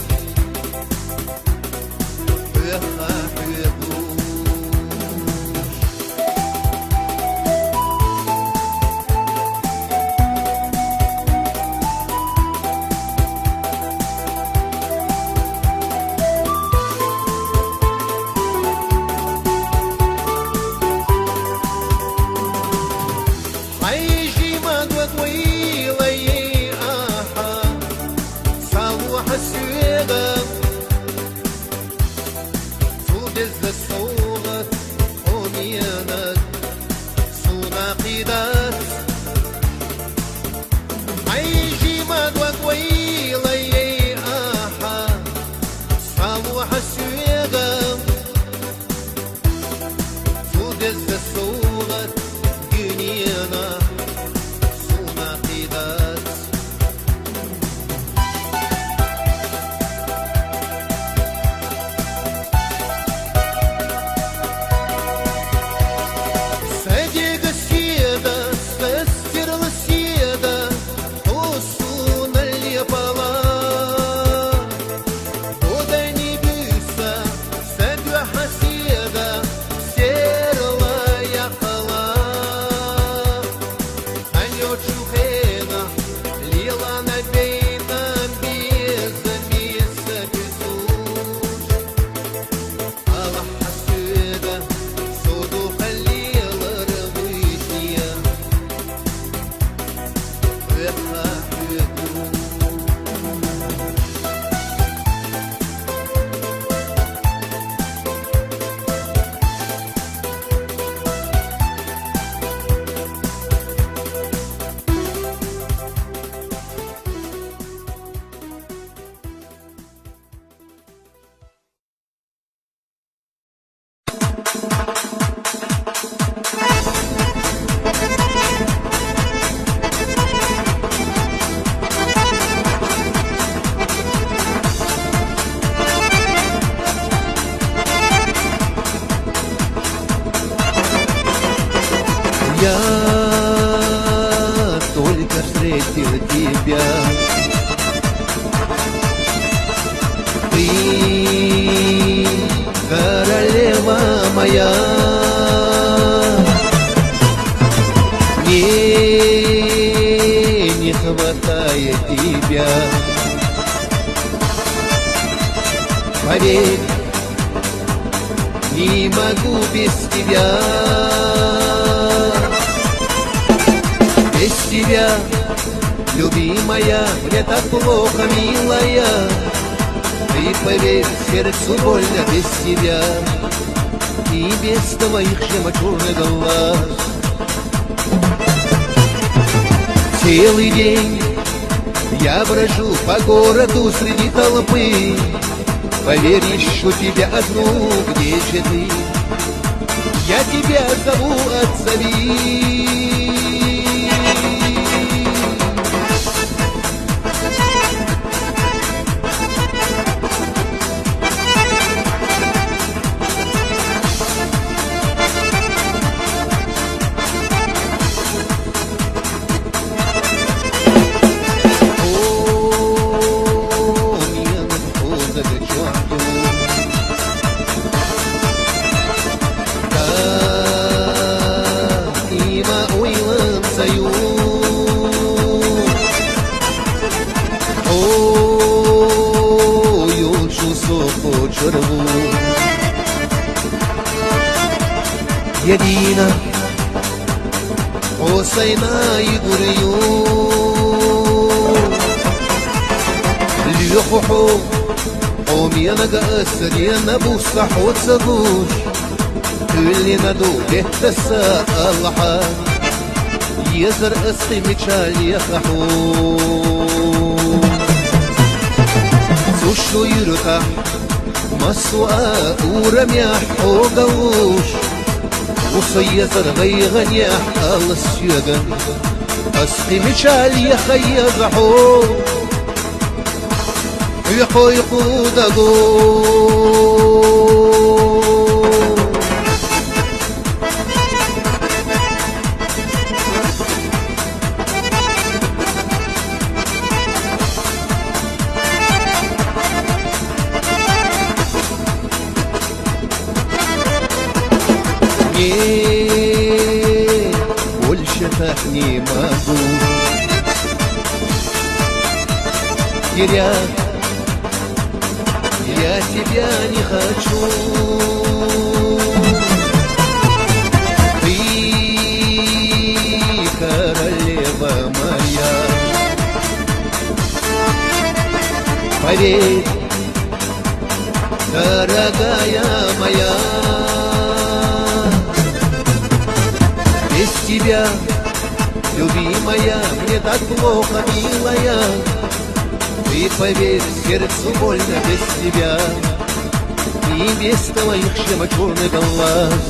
встретил тебя. Ты королева моя, мне не хватает тебя. Поверь, не могу без тебя. Без тебя, любимая, мне так плохо, милая. Ты поверь, сердцу больно без тебя и без твоих жемчужных глаз. Целый день я брожу по городу среди толпы. Поверь, ищу тебя одну, где же ты? Я тебя зову, отзови. Jedina Hosayna yuguriyu Liyuhuhu Omiyana ga'asriyana busah وتسبوش اللي ندو بهتسا الله يزر أسقي ميشال يخحو سوشو يرتاح مسوء ورميح وقوش وصيزر غيغنيح السيغن أسقي ميشال يخيزحو يخو يقودقو больше так не могу терять, я тебя не хочу. Ты королева моя, поверь, дорогая моя. Без тебя, любимая, мне так плохо, милая. Ты поверь, сердцу больно без тебя и без твоих жемчужных глаз.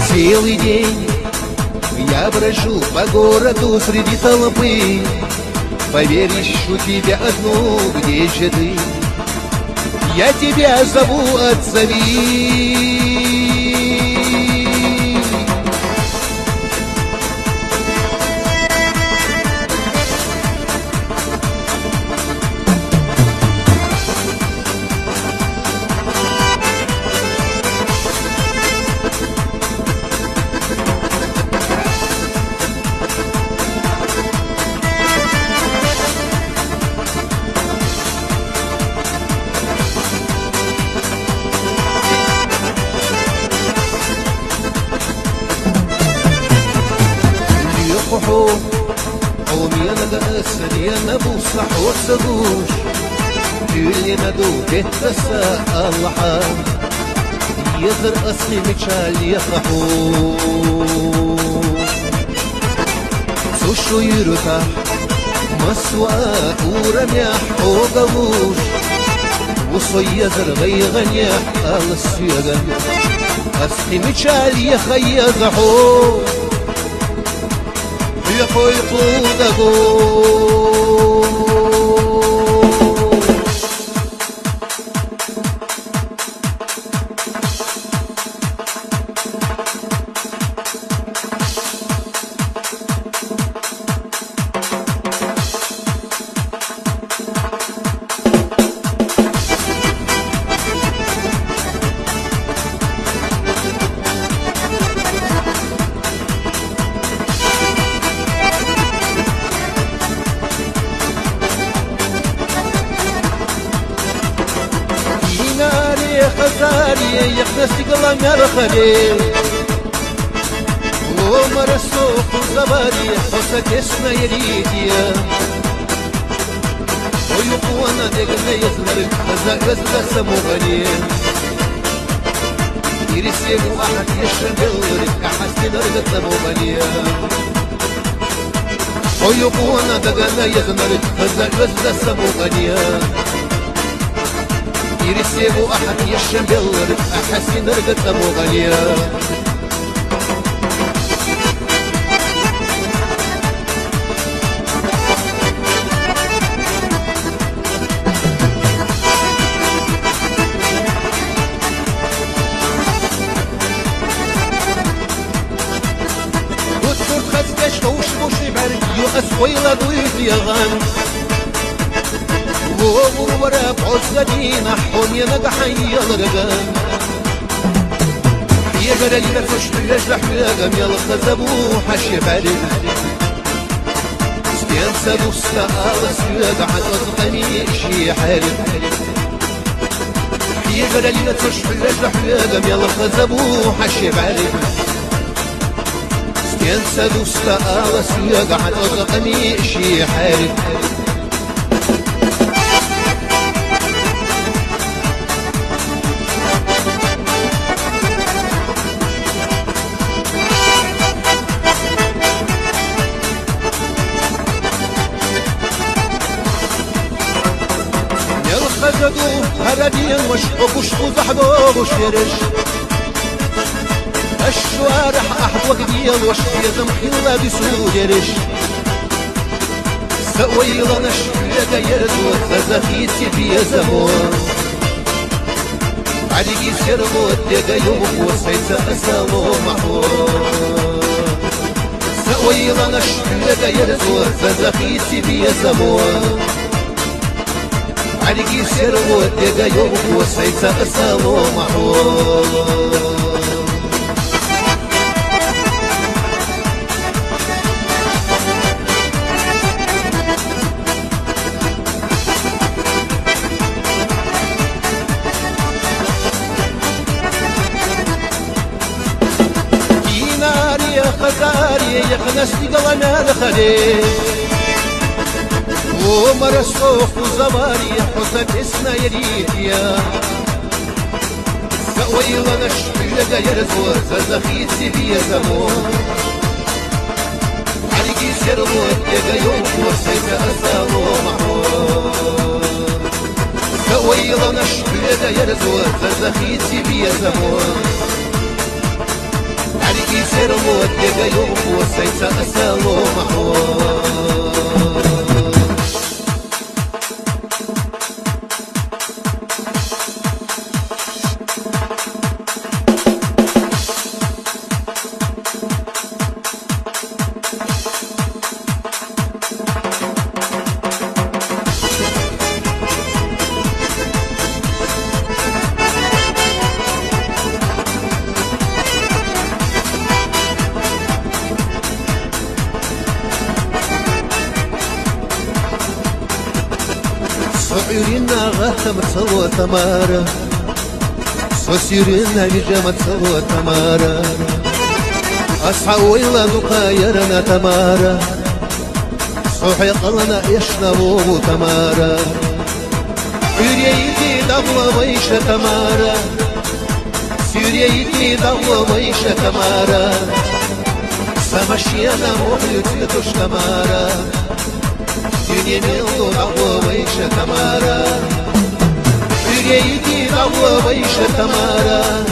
Целый день я брожу по городу среди толпы. Поверь, ищу тебя одну, где же ты? Я тебя зову, отзови. Omiyana ga'asriyana busah وتسبوش اللي ندو بهتسا الله يزر أصلي ميشال يخحو سوشو يرتاح مسوء ورميح وقوش وصيزر غيغنيح السيغن أصلي ميشال يخيزحو يخو يقودقو خزاري يخنسي قلم يا رخلي ومر السوق وزباري حسك اسنا يريديا ويقوانا دقنا يزمرك خزاق غزل سمو غني يرسيبو أحد يشغلك أحسن رقت سمو غني ويقوانا دقنا يزمرك خزاق غزل سمو غني يرسيبو أحد يشغلك أحسن رقت سمو غني ويلا ضيف يغان وورا بعزدي نحون ينقح يلرقان يا جرى لي تفش بالجرح يا يلا خزبو حشي بالي ينسى دوستا سياق عطزقني شي حالي يا جرى لي تفش بالجرح يا يلا خزبو حشي بالي ينسى دوستا سياق عطزقني شي حالي خزدو هردين وشقوش وزحبو وشيرش الشوارح أحد وقديل وشقي زمحيلا بسودرش سويلا نشقيا يردو خزخيتي في زمون عليكي سيرغو الدقا يوم وسيسا أسالو محور سويلا نشقيا يردو خزخيتي في زمون عليكي سيرغو الدقا يوم وسيسا أسالو محور خزاري يخنسي قلنا دخلي ومر السوق وزباري حسك اسنا يريديا سويلا نشبه يرزو زخيتي في زمون عليكي سيرو الدقا يوم وسيسا أسالو محور سويلا نشبه يرزو زخيتي في زمون عليكي سيرمو الدقا يوم وسيسا أسالو محور صعيرنا غاثم تصوى تمارا صسيرنا بجامة تصوى تمارا أصحى ويلا نقايرنا تمارا صحي قلنا يشنبو تمارا سوريتي دغوة ويشة تمارا سوريتي دغوة ويشة تمارا سمشينا محيطي تش تمارا دنيا ميلو دغوة ويشة تمارا سوريتي دغوة ويشة تمارا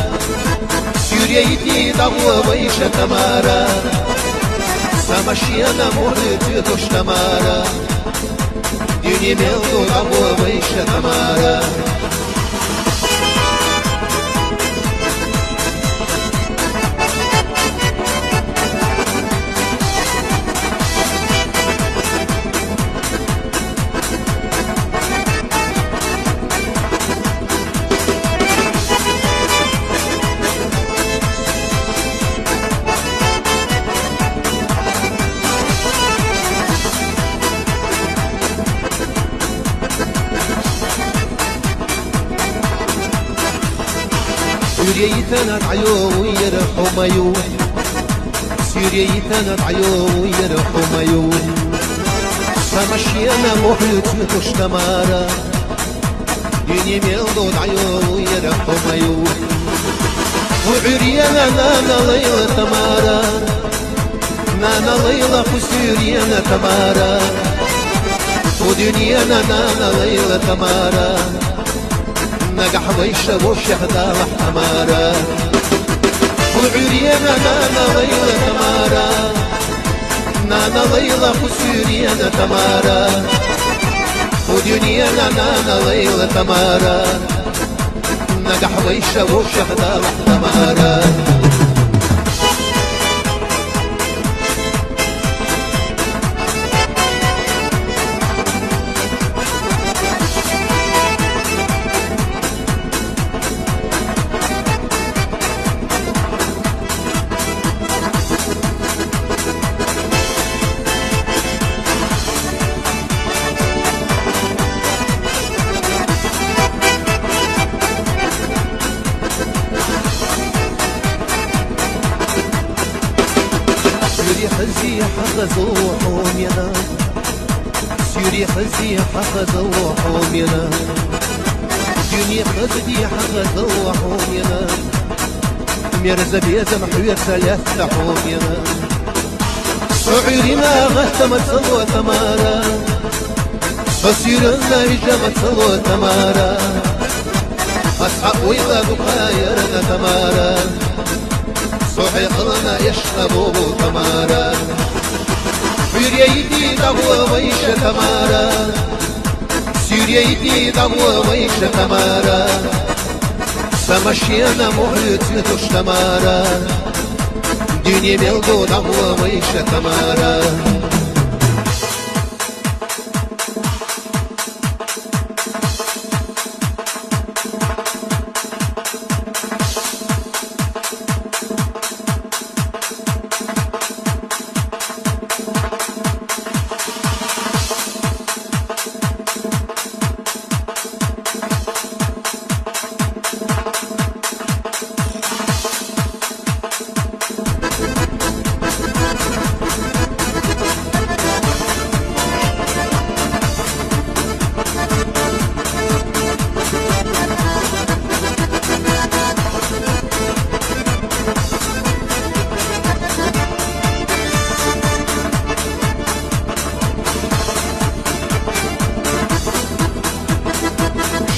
سوريتي دغوة ويشة تمارا سمشينا محيطي تش تمارا دنيا ميلو دغوة ويشة تمارا سوريتنا عيو يرحم يو سوريتنا عيو يرحم يو سمشينا محيط تشتمارا ديني ميلدو عيو يرحم يو وعريانا نانا ليلة تمارا نانا ليلة خسوريانا تمارا ودنيانا نانا ليلة تمارا نجح ويشة وشهدا وحمارا وعريانا نانا ليلة تمارا نانا ليلة خسوريانا تمارا ودنيانا نانا ليلة تمارا نجح ويشة وشهدا وحمارا سوري خزي حخزو حومينا سوري خزي حخزو حومينا دنيا خزي حخزو حومينا ميرزا بيزا محوير ثلاثة حومينا سعيرنا غهتمت صلوة تمارا بصيرنا إجابة صلوة تمارا أصحاب ويلا بقايرنا تمارا صحي قلنا يشربوا تمارا سوريتي دعوة ويشة تمارا سوريتي دعوة ويشة تمارا سمشينا محيط تش تمارا ديني ميلدو دعوة ويشة تمارا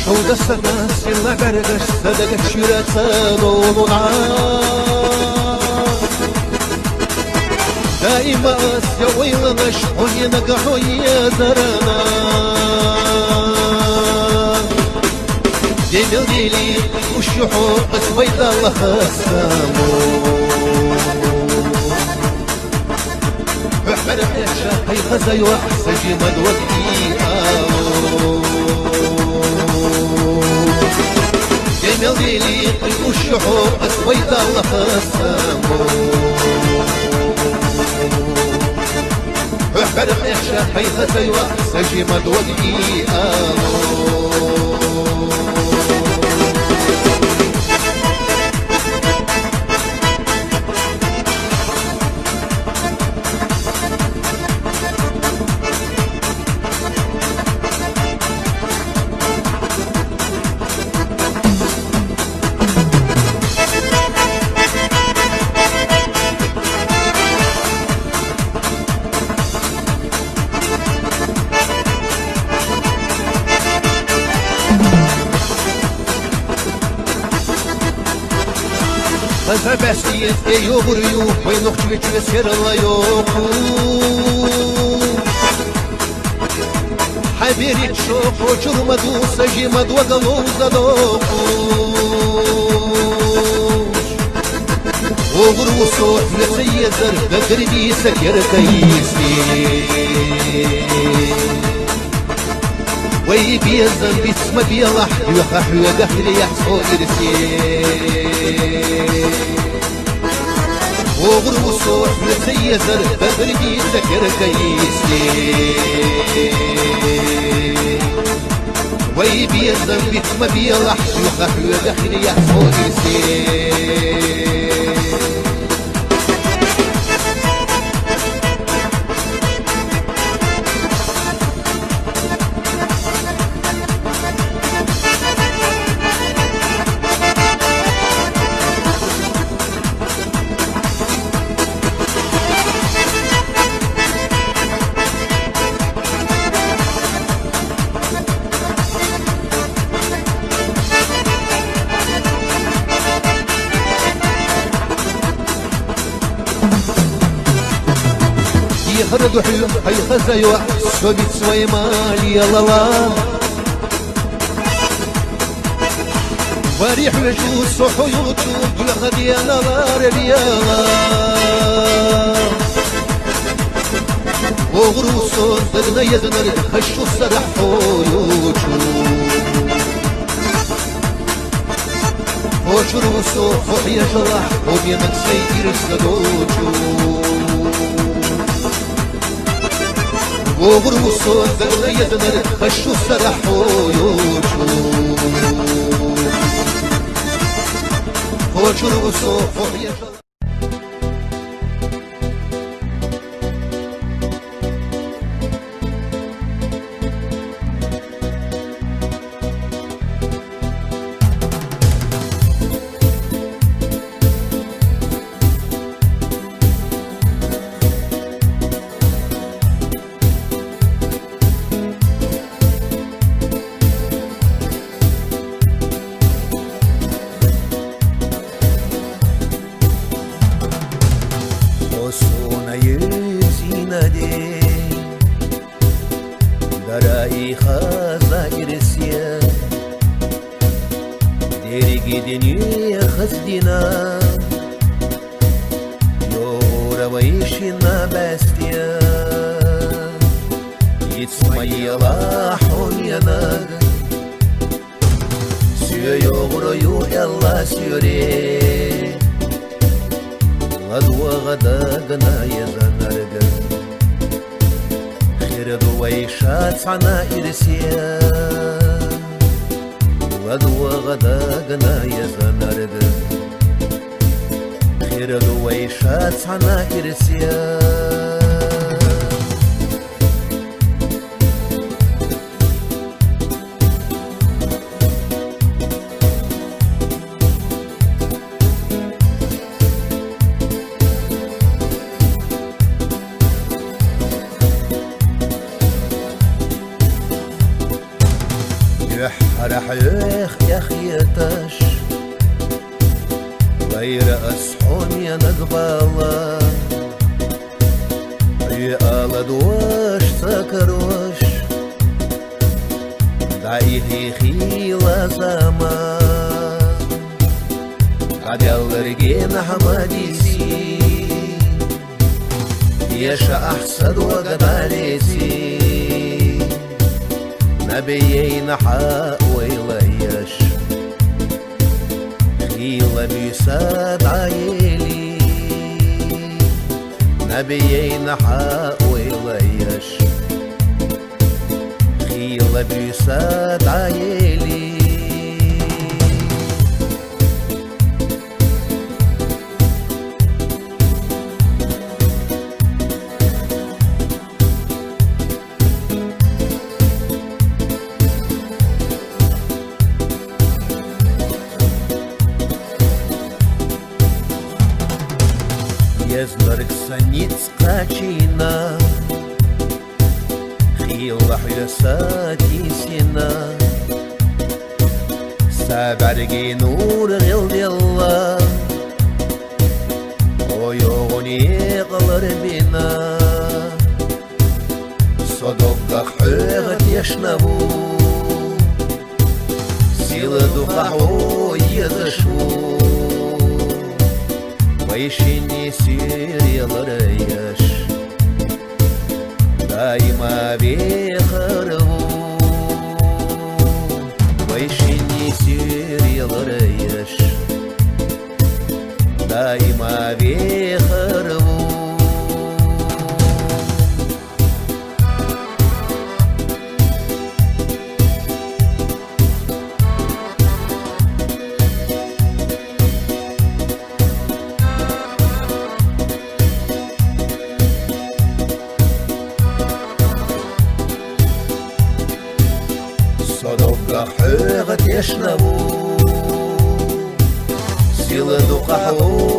وده السناس يلا قرقش صدقت شيرات صدون عام دائما اسيا ويلنش حوي نقحو يزرنا ديل ديلي والشحوق سويد الله خسامو بحرق يشاقي خزي وحسجي مدوكي مليلي والشحوق سويد الله خسامو بحرق يحشى حيث سيوى سجي مدوكي Zabestiye yobruyu Vaynoq çüve serla yoku Haberi çok uçurmadu Sajimadu agalovza doku Oğur usul ve yezer Bekirdi seker kayisi Vay biyazdan bisme biyalah Yuha hüve gahri yahso irsi وغر وصوح لسيزر ببردي ذكر كيسي ويبي الذنب ما بيلح يخاف يدخل يحصل يسي يخرج حلو هاي خزايو سوبيت سوي مالي يلا لا وريح وجو صحيوت يخد يا نار اليلا وغروس ضدنا يزنر خشو السرح حيوتو وشروسو فوحي جرح وبيمك سيدير السدوتو وغروسو ضدنا يزنر خشو السرح حيوتو وشروسو فوحي جرح Дараи хазаирсия Дерегидение хаздина Йораваишина бестия Ицмаила хонянаг Сүйоғырою элла сүйре Ладуағада гына езанарга دويشات عنا إرسيا غدوة غدا غنا يزنرد خير دويشات عنا إرسيا رح يخيتش غير أصحون يا نقبالة يا دوش سكروش دعيه خيلة زمان قد يلرقين حماديسي يشا أحسد وقباليسي نبيين حق ويليش خيلة بيساد عيلي نبيين حق ويليش خيلة بيساد عيلي يزنرك سنيت قاچينا خيل حيساتي سينا سابرقي نور غلد الله ويغني قلر بنا صدق حيغت يشنبو سيل دقحو يدشو ويشيني سيريالر يش دايما بيخربو ويشيني سيريالر يش دايما بيخربو حيغت يشنبو سيلة قحو